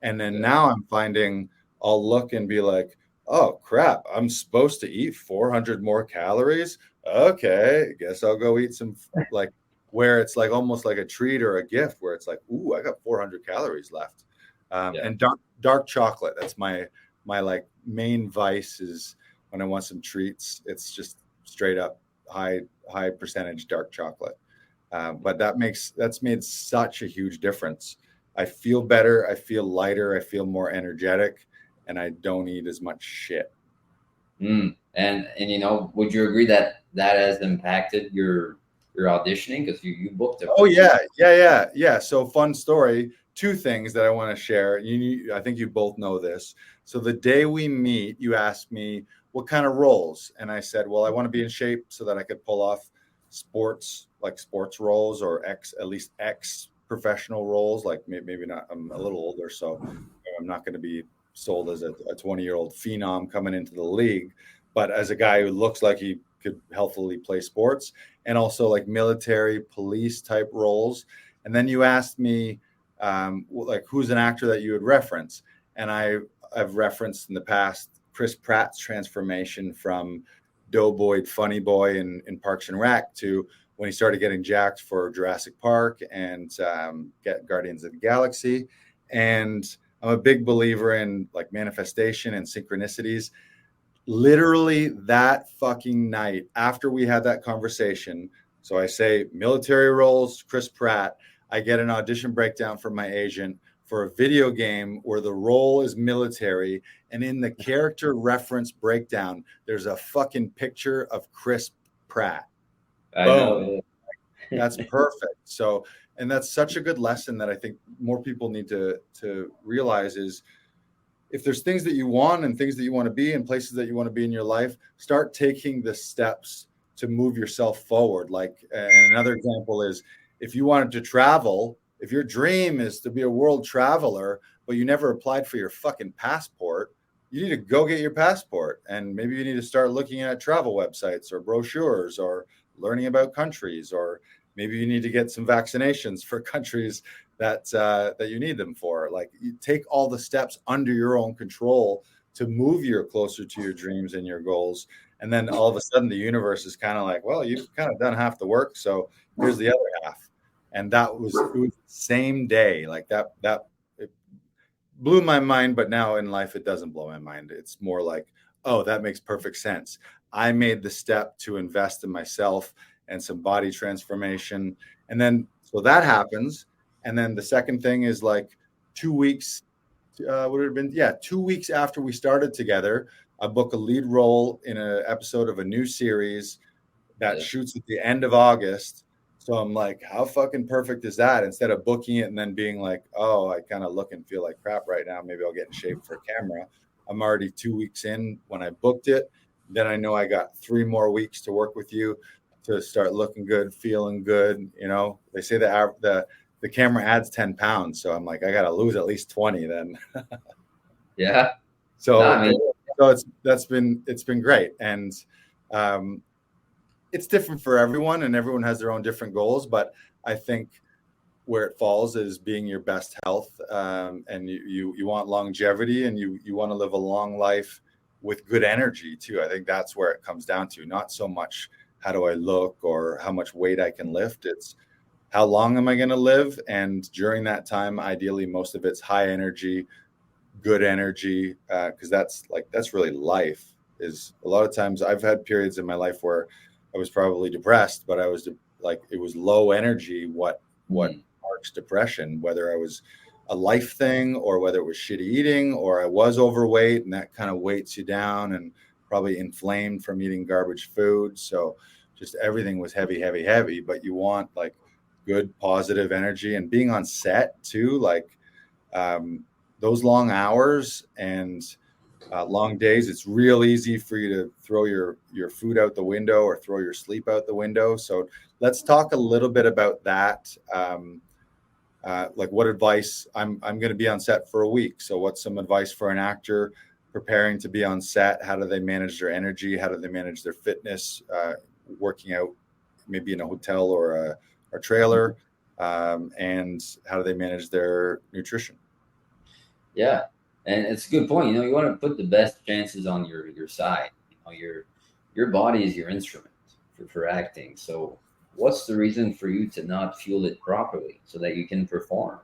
And then now I'm finding I'll look and be like, oh, crap, I'm supposed to eat 400 more calories. Okay, I guess I'll go eat some, like, where it's like almost like a treat or a gift, where it's like, ooh, I got 400 calories left. And dark chocolate. That's my like main vice, is when I want some treats. It's just straight up high percentage dark chocolate. But that's made such a huge difference. I feel better. I feel lighter. I feel more energetic, and I don't eat as much shit. And you know, would you agree that has impacted your auditioning, because you booked it? Oh yeah. So fun story. Two things that I want to share. I think you both know this. So the day we meet, you asked me what kind of roles, and I said, well, I want to be in shape so that I could pull off sports roles, or at least professional roles. Like maybe not. I'm a little older, so I'm not going to be sold as a 20-year-old phenom coming into the league, but as a guy who looks like he could healthily play sports, and also like military, police type roles. And then you asked me, like, who's an actor that you would reference? And I've referenced in the past Chris Pratt's transformation from doughboy funny boy in Parks and Rec to when he started getting jacked for Jurassic Park and Guardians of the Galaxy. And I'm a big believer in like manifestation and synchronicities. Literally that fucking night after we had that conversation, so I say military roles, Chris Pratt, I get an audition breakdown from my agent for a video game where the role is military, and in the character reference breakdown, there's a fucking picture of Chris Pratt. I know. That's perfect. So, and that's such a good lesson that I think more people need to realize is, if there's things that you want and things that you want to be and places that you want to be in your life, start taking the steps to move yourself forward. Like, and another example is, if you wanted to travel, if your dream is to be a world traveler, but you never applied for your fucking passport, you need to go get your passport. And maybe you need to start looking at travel websites or brochures or learning about countries, or maybe you need to get some vaccinations for countries that you need them for. Like, you take all the steps under your own control to move you closer to your dreams and your goals. And then all of a sudden the universe is kind of like, well, you've kind of done half the work, so here's the other half. And it was the same day. Like that it blew my mind, but now in life it doesn't blow my mind. It's more like, oh, that makes perfect sense. I made the step to invest in myself and some body transformation. And then, so that happens. And then the second thing is like 2 weeks, would it have been? Yeah, 2 weeks after we started together, I book a lead role in an episode of a new series that shoots at the end of August. So I'm like, how fucking perfect is that? Instead of booking it and then being like, oh, I kind of look and feel like crap right now. Maybe I'll get in shape for camera. I'm already 2 weeks in when I booked it. Then I know I got 3 more weeks to work with you to start looking good, feeling good. You know, they say the camera adds 10 pounds. So I'm like, I got to lose at least 20 then. Yeah. So, No, I mean, it's been great. And, it's different for everyone, and everyone has their own different goals. But I think where it falls is being your best health, and you want longevity, and you want to live a long life with good energy too. I think that's where it comes down to. Not so much how do I look or how much weight I can lift. It's how long am I going to live, and during that time, ideally, most of it's high energy, good energy, because that's really life. Is a lot of times I've had periods in my life where I was probably depressed, but I was like, it was low energy. What marks depression, whether I was a life thing or whether it was shitty eating or I was overweight, and that kind of weights you down, and probably inflamed from eating garbage food. So just everything was heavy, but you want like good, positive energy, and being on set too, like those long hours and long days, it's real easy for you to throw your food out the window or throw your sleep out the window. So let's talk a little bit about that. Like what advice, I'm going to be on set for a week. So what's some advice for an actor preparing to be on set? How do they manage their energy? How do they manage their fitness, working out maybe in a hotel or a trailer? And how do they manage their nutrition? Yeah. And it's a good point. You know, you want to put the best chances on your side. You know, your body is your instrument for acting. So what's the reason for you to not fuel it properly so that you can perform?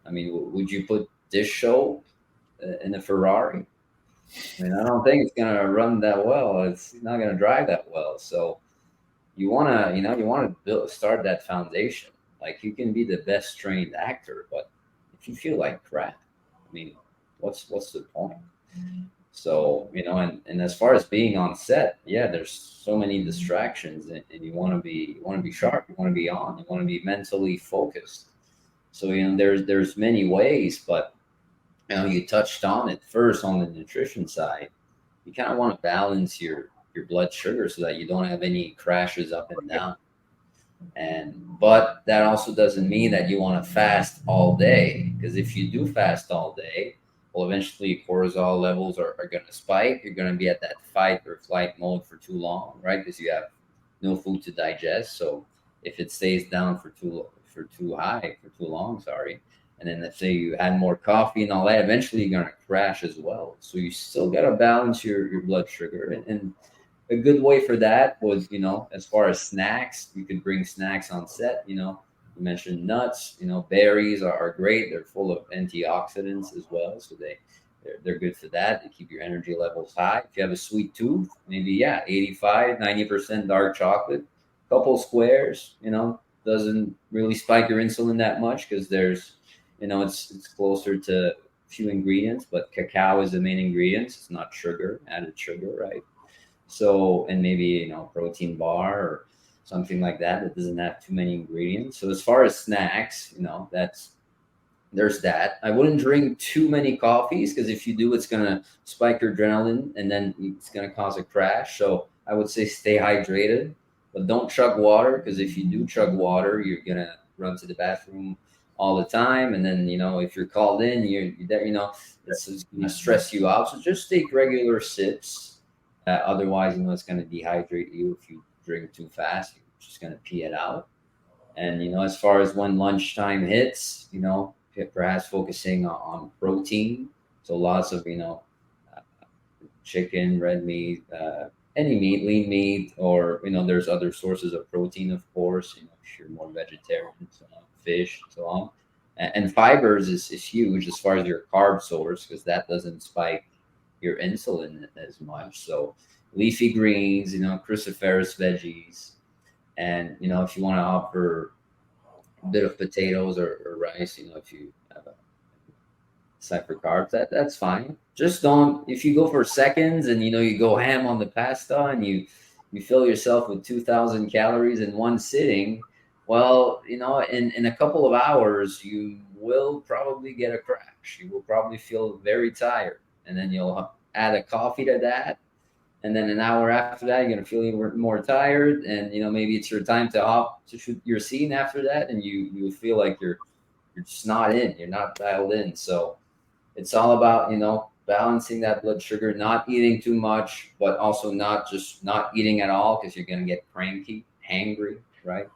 I mean, would you put this show in a Ferrari? I mean, I don't think it's going to run that well. It's not going to drive that well. So you want to start that foundation. Like, you can be the best trained actor, but if you feel like crap, I mean, what's the point? So, you know, and as far as being on set, yeah, there's so many distractions, and you want to be sharp, you want to be on, you want to be mentally focused. So, you know, there's many ways, but you know, you touched on it first on the nutrition side. You kind of want to balance your blood sugar so that you don't have any crashes up and down. But that also doesn't mean that you want to fast all day, because if you do fast all day, well, eventually cortisol levels are going to spike. You're going to be at that fight or flight mode for too long, right? Because you have no food to digest. So if it stays down for too long, and then let's say you add more coffee and all that, eventually you're going to crash as well. So you still got to balance your blood sugar. And a good way for that was, you know, as far as snacks, you could bring snacks on set. You know, you mentioned nuts. You know, berries are great. They're full of antioxidants as well, so they're good for that. They keep your energy levels high. If you have a sweet tooth, maybe 85-90% dark chocolate, couple squares. You know, doesn't really spike your insulin that much because there's, you know, it's closer to few ingredients, but cacao is the main ingredient. It's not sugar, added sugar, right? So, and maybe, you know, protein bar or something like that doesn't have too many ingredients. So as far as snacks, you know, there's that. I wouldn't drink too many coffees, because if you do, it's going to spike your adrenaline and then it's going to cause a crash. So I would say stay hydrated, but don't chug water, because if you do chug water, you're going to run to the bathroom all the time. And then, you know, if you're called in, you know, it's going to stress you out. So just take regular sips. Otherwise, you know, it's going to dehydrate you. If you drink too fast, you're just going to pee it out. And, you know, as far as when lunchtime hits, you know, perhaps focusing on protein. So lots of, you know, chicken, red meat, any meat, lean meat, or, you know, there's other sources of protein, of course, you know, if you're more vegetarian, so fish, and so on. And fibers is huge as far as your carb source, because that doesn't spike your insulin as much. So leafy greens, you know, cruciferous veggies, and, you know, if you want to offer a bit of potatoes or rice, you know, if you have a side for carbs, that's fine. Just don't, if you go for seconds and, you know, you go ham on the pasta and you fill yourself with 2,000 calories in one sitting, Well, in a couple of hours, you will probably get a crash. You will probably feel very tired, and then you'll add a coffee to that. And then an hour after that, you're gonna feel even more tired, and maybe it's your time to hop to shoot your scene after that, and you feel like you're just not in, you're not dialed in. So it's all about balancing that blood sugar, not eating too much, but also not eating at all because you're gonna get cranky, hangry, right?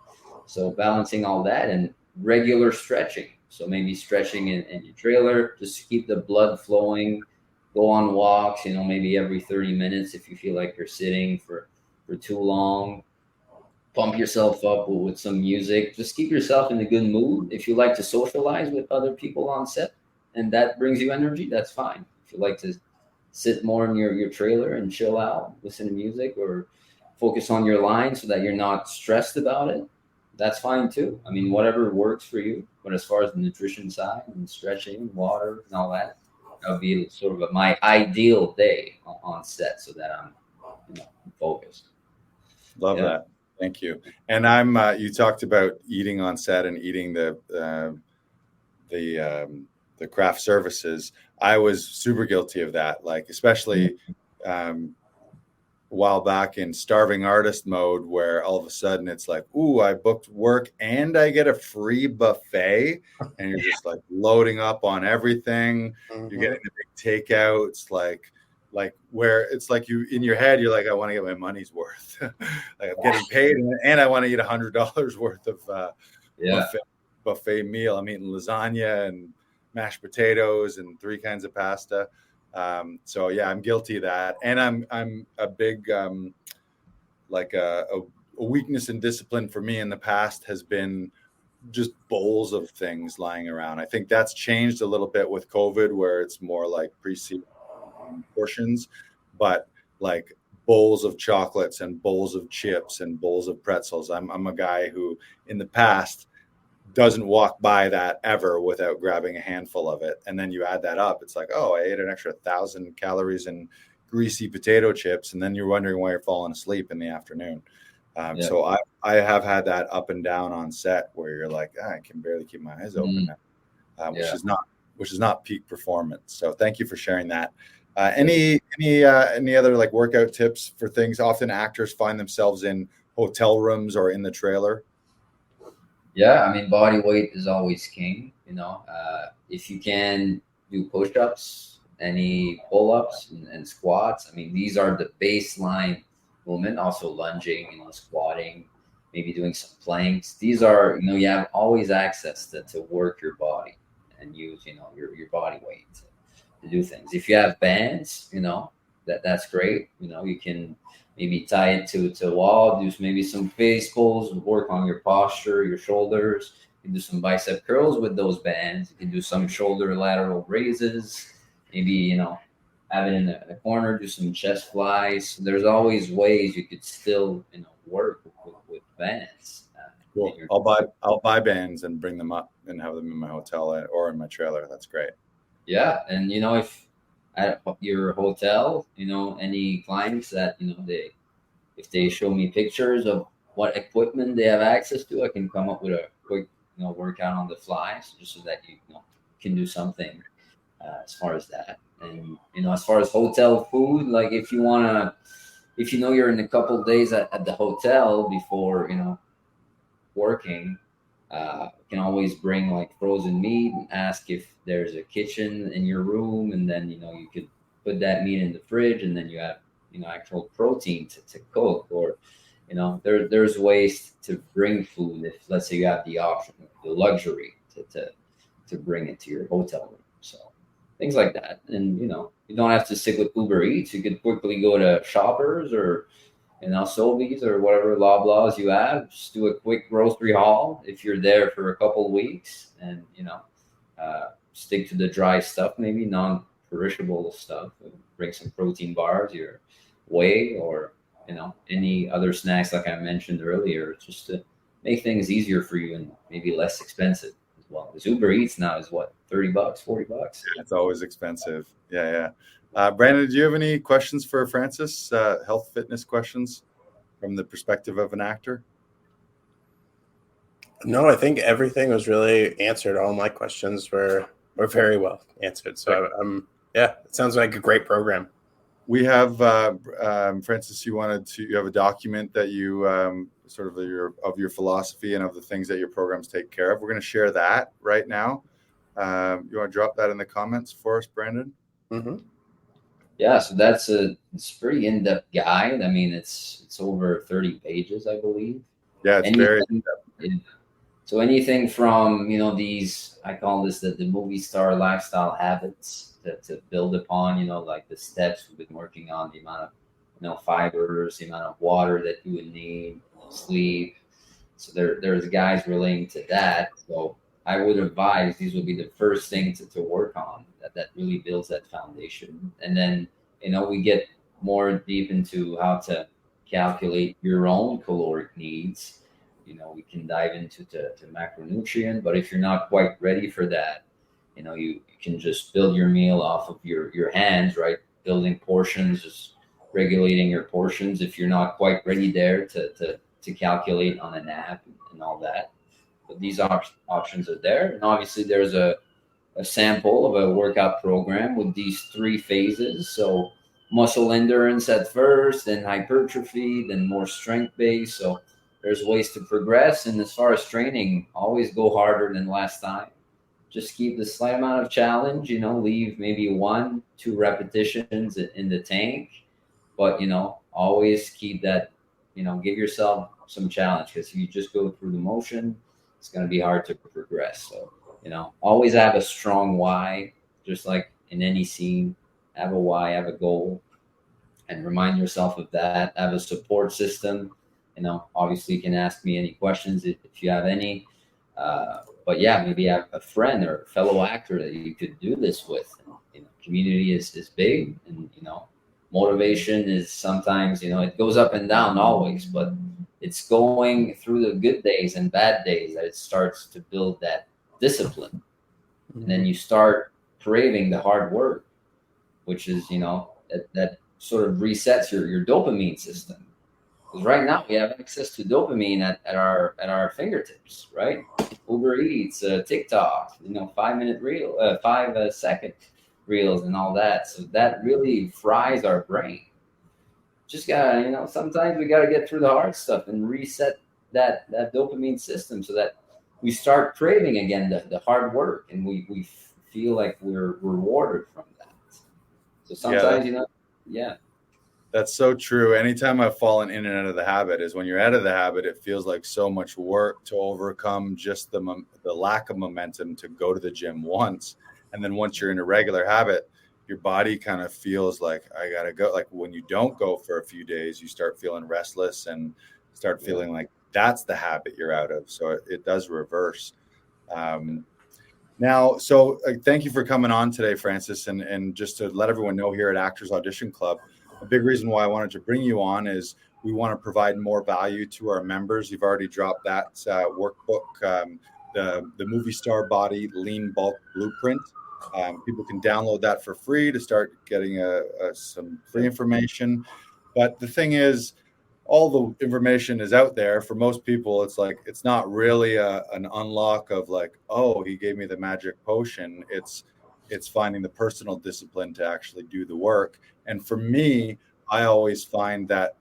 So balancing all that and regular stretching. So maybe stretching in your trailer just to keep the blood flowing. Go on walks, maybe every 30 minutes if you feel like you're sitting for too long. Pump yourself up with some music. Just keep yourself in a good mood. If you like to socialize with other people on set and that brings you energy, that's fine. If you like to sit more in your trailer and chill out, listen to music, or focus on your line so that you're not stressed about it, that's fine too. I mean, whatever works for you. But as far as the nutrition side and stretching, water, and all that, that would be sort of my ideal day on set, so that I'm focused. Love that. Thank you. And you talked about eating on set and eating the craft services. I was super guilty of that, like especially a while back in starving artist mode, where all of a sudden it's like, ooh, I booked work and I get a free buffet, and you're just like loading up on everything. You're getting the big takeouts, like where it's like you in your head, you're like, I want to get my money's worth. Like I'm getting paid and I want to eat $100 worth of buffet meal. I'm eating lasagna and mashed potatoes and 3 kinds of pasta. So yeah, I'm guilty of that. And I'm a big, like a weakness and discipline for me in the past has been just bowls of things lying around. I think that's changed a little bit with COVID, where it's more like pre-seasoned portions, but like bowls of chocolates and bowls of chips and bowls of pretzels. I'm a guy who in the past doesn't walk by that ever without grabbing a handful of it. And then you add that up, it's like, oh, I ate an extra 1,000 calories in greasy potato chips. And then you're wondering why you're falling asleep in the afternoon. So I have had that up and down on set where you're like, I can barely keep my eyes open now, which is not peak performance. So thank you for sharing that. Any other like workout tips for things? Often actors find themselves in hotel rooms or in the trailer. Yeah, I mean, body weight is always king. If you can do push-ups, any pull-ups and squats, I mean, these are the baseline movement. Also lunging, squatting, maybe doing some planks. These are, you have always access to work your body and use, your body weight to do things. If you have bands, that's great. You can maybe tie it to a wall, do maybe some face pulls, work on your posture, your shoulders. You can do some bicep curls with those bands. You can do some shoulder lateral raises. Maybe, have it in the corner, do some chest flies. There's always ways you could still, work with bands. Cool. I'll buy bands and bring them up and have them in my hotel or in my trailer. That's great. Yeah. And, if at your hotel, any clients that, if they show me pictures of what equipment they have access to, I can come up with a quick, workout on the fly, just so that you can do something as far as that. And, as far as hotel food, like if you you're in a couple of days at the hotel before, working, you can always bring like frozen meat and ask if there's a kitchen in your room, and then you could put that meat in the fridge, and then you have actual protein to cook, or there's ways to bring food if, let's say, you have the option, the luxury to bring it to your hotel room. So things like that. And you don't have to stick with Uber Eats. You could quickly go to Shoppers or Sobeys or whatever Loblaws you have. Just do a quick grocery haul if you're there for a couple of weeks, and stick to the dry stuff, maybe non-perishable stuff. Bring some protein bars, your whey, or any other snacks like I mentioned earlier, just to make things easier for you and maybe less expensive as well. Because Uber Eats now is what, $30, $40? It's always expensive. Yeah. Brandon, do you have any questions for Francis? Health, fitness questions from the perspective of an actor? No, I think everything was really answered. All my questions were very well answered. So yeah, it sounds like a great program. We have Francis. You have a document that you sort of your philosophy and of the things that your programs take care of. We're going to share that right now. You want to drop that in the comments for us, Brandon? Mm-hmm. Yeah, so it's a pretty in-depth guide. I mean, it's over 30 pages, I believe. Yeah, it's very. So anything from, these, I call this the movie star lifestyle habits to build upon, like the steps we've been working on, the amount of, fibers, the amount of water that you would need, sleep. So there's guys relating to that. So I would advise these would be the first thing to work on that really builds that foundation. And then, we get more deep into how to calculate your own caloric needs. We can dive into to macronutrient, but if you're not quite ready for that, you can just build your meal off of your hands, right? Building portions, just regulating your portions. If you're not quite ready there to calculate on an app and all that, but these options are there. And obviously there's a sample of a workout program with these 3 phases. So muscle endurance at first, then hypertrophy, then more strength based. So there's ways to progress. And as far as training, always go harder than last time. Just keep the slight amount of challenge, leave maybe 1-2 repetitions in the tank, but, always keep that, give yourself some challenge, because if you just go through the motion, it's going to be hard to progress. So, always have a strong why, just like in any scene, have a why, have a goal, and remind yourself of that. Have a support system. Obviously you can ask me any questions if you have any. But yeah, maybe have a friend or a fellow actor that you could do this with. Community is big, and motivation is sometimes it goes up and down always, but it's going through the good days and bad days that it starts to build that discipline. Mm-hmm. And then you start craving the hard work, which is that sort of resets your dopamine system. Because right now we have access to dopamine at our fingertips, right? Uber Eats, TikTok, 5-minute reel, 5-second reels, and all that. So that really fries our brain. Just gotta, sometimes we gotta get through the hard stuff and reset that dopamine system so that we start craving again the hard work, and we feel like we're rewarded from that. So sometimes, yeah. That's so true. Anytime I've fallen in and out of the habit is when you're out of the habit, it feels like so much work to overcome just the lack of momentum to go to the gym once. And then once you're in a regular habit, your body kind of feels like, I got to go. Like when you don't go for a few days, you start feeling restless and start feeling like that's the habit you're out of. So it does reverse. Now, so thank you for coming on today, Francis. And just to let everyone know, here at Actors Audition Club, a big reason why I wanted to bring you on is we want to provide more value to our members. You've already dropped that workbook, the Movie Star Body Lean Bulk Blueprint. People can download that for free to start getting some free information. But the thing is, all the information is out there. For most people, it's like it's not really an unlock of like, oh, he gave me the magic potion. It's finding the personal discipline to actually do the work. And for me, I always find that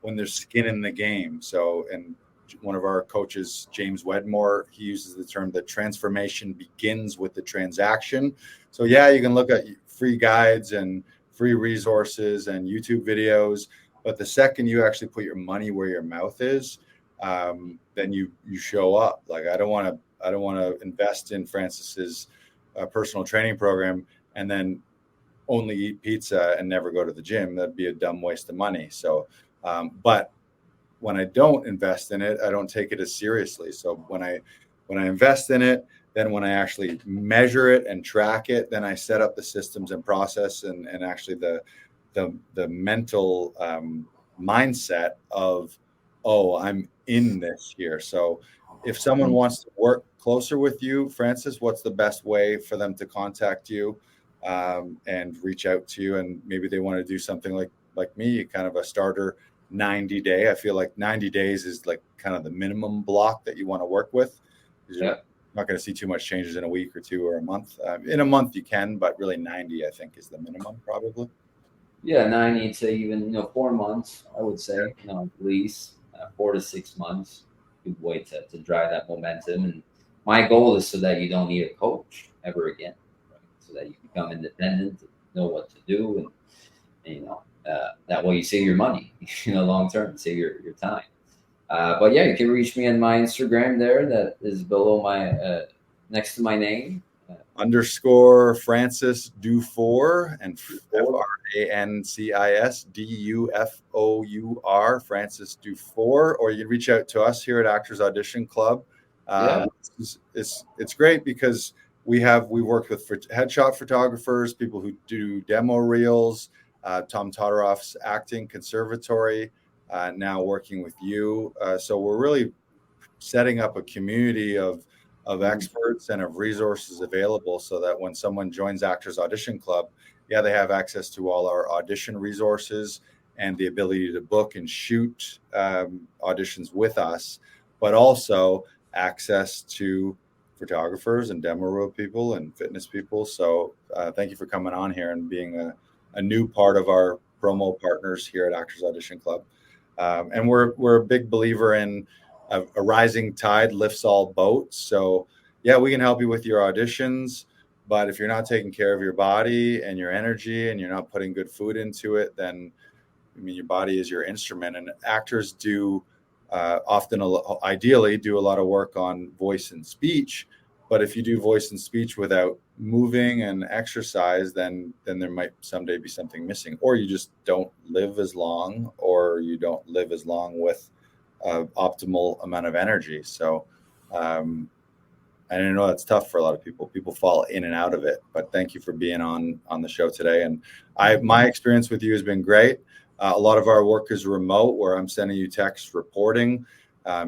when there's skin in the game. So, and one of our coaches, James Wedmore, he uses the term that transformation begins with the transaction. So yeah, you can look at free guides and free resources and YouTube videos, but the second you actually put your money where your mouth is, then you show up. Like I don't want to invest in Francis's personal training program and then only eat pizza and never go to the gym. That'd be a dumb waste of money. So, but when I don't invest in it, I don't take it as seriously. So when I invest in it, then when I actually measure it and track it, then I set up the systems and process and actually the mental mindset of, oh, I'm in this here. So if someone wants to work closer with you, Francis, what's the best way for them to contact you and reach out to you? And maybe they want to do something like me, kind of a starter 90 day. I feel like 90 days is like kind of the minimum block that you want to work with. You're not going to see too much changes in a week or two or a month. In a month you can, but really 90, I think, is the minimum probably. Yeah, 90 to even 4 months, I would say. At least 4 to 6 months. Good way to drive that momentum. And my goal is so that you don't need a coach ever again, right? So that you become independent, know what to do, and that way you save your money, long term, save your time. But yeah, you can reach me on my Instagram there. That is below my next to my name. _ Francis Dufour and FrancisDufour, Francis Dufour, or you can reach out to us here at Actors Audition Club. It's great because we worked with headshot photographers, people who do demo reels, Tom Todoroff's acting conservatory, now working with you. So we're really setting up a community of experts and of resources available so that when someone joins Actors Audition Club, they have access to all our audition resources and the ability to book and shoot auditions with us, but also access to photographers and demo reel people and fitness people. So thank you for coming on here and being a new part of our promo partners here at Actors Audition Club. And we're a big believer in a rising tide lifts all boats. So we can help you with your auditions, but if you're not taking care of your body and your energy and you're not putting good food into it, then your body is your instrument. And actors do ideally do a lot of work on voice and speech. But if you do voice and speech without moving and exercise, then there might someday be something missing, or you just don't live as long, or you don't live as long with optimal amount of energy. So I know that's tough for a lot of people. People fall in and out of it, but thank you for being on the show today. And my experience with you has been great. A lot of our work is remote, where I'm sending you text reporting.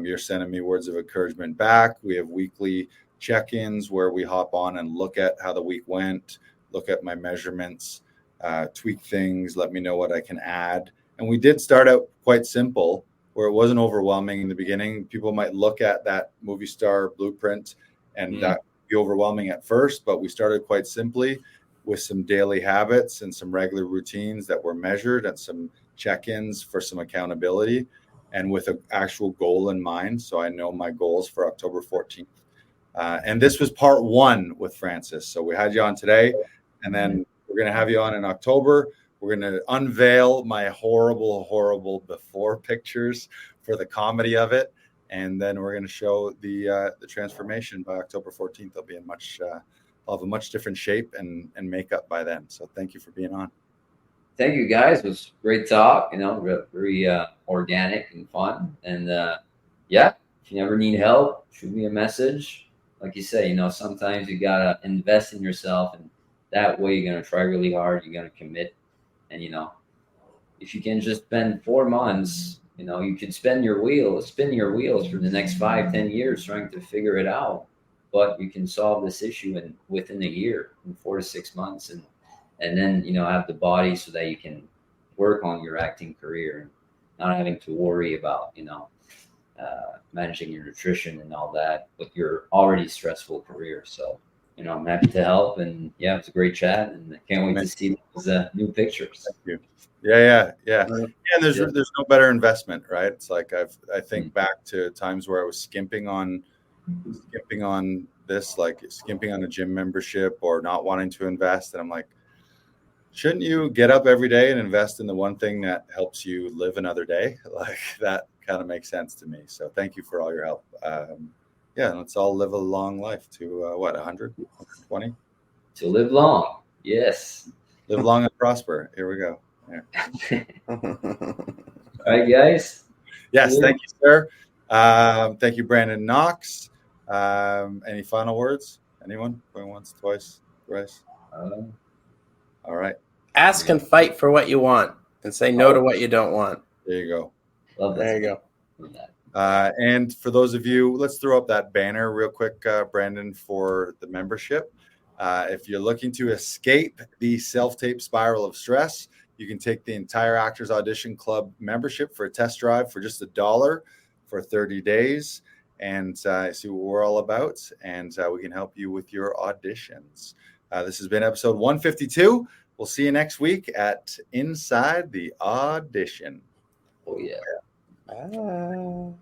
You're sending me words of encouragement back. We have weekly check-ins where we hop on and look at how the week went, look at my measurements, tweak things, let me know what I can add. And we did start out quite simple, where it wasn't overwhelming in the beginning. People might look at that movie star blueprint and that be overwhelming at first, but we started quite simply with some daily habits and some regular routines that were measured and some check-ins for some accountability and with an actual goal in mind. So I know my goals for October 14th. And this was part 1 with Francis. So we had you on today, and then we're going to have you on in October. We're going to unveil my horrible before pictures for the comedy of it. And then we're going to show the transformation by October 14th. They'll be in I'll have a much different shape and makeup by then. So thank you for being on. Thank you, guys. It was great talk, very organic and fun. And if you ever need help, shoot me a message. Like you say, sometimes you got to invest in yourself, and that way you're going to try really hard. You're going to commit. And, if you can just spend 4 months, you could spin your wheels for the next 5-10 years trying to figure it out. But you can solve this issue within a year, in 4 to 6 months, and then have the body so that you can work on your acting career and not having to worry about managing your nutrition and all that with your already stressful career. So I'm happy to help, and it's a great chat, and I can't wait to see those new pictures. Thank you. Yeah. And there's no better investment, right? It's like I think back to times where I was skimping on this, like skimping on a gym membership or not wanting to invest. And I'm like, shouldn't you get up every day and invest in the one thing that helps you live another day? Like that kind of makes sense to me. So thank you for all your help. Let's all live a long life to 100, 120? To live long. Yes. Live long and prosper. Here we go. Yeah. All right, guys. Yes. Thank you, sir. Thank you, Brandon Knox. Any final words? Anyone? Going once, twice, thrice? All right. Ask and fight for what you want, and say no to what you don't want. There you go. Love that. There you go. And for those of you, let's throw up that banner real quick, Brandon, for the membership. If you're looking to escape the self-tape spiral of stress, You can take the entire Actors Audition Club membership for a test drive for just $1 for 30 days and see what we're all about. And we can help you with your auditions. This has been episode 152. We'll see you next week at Inside the Audition. Oh, yeah. Bye.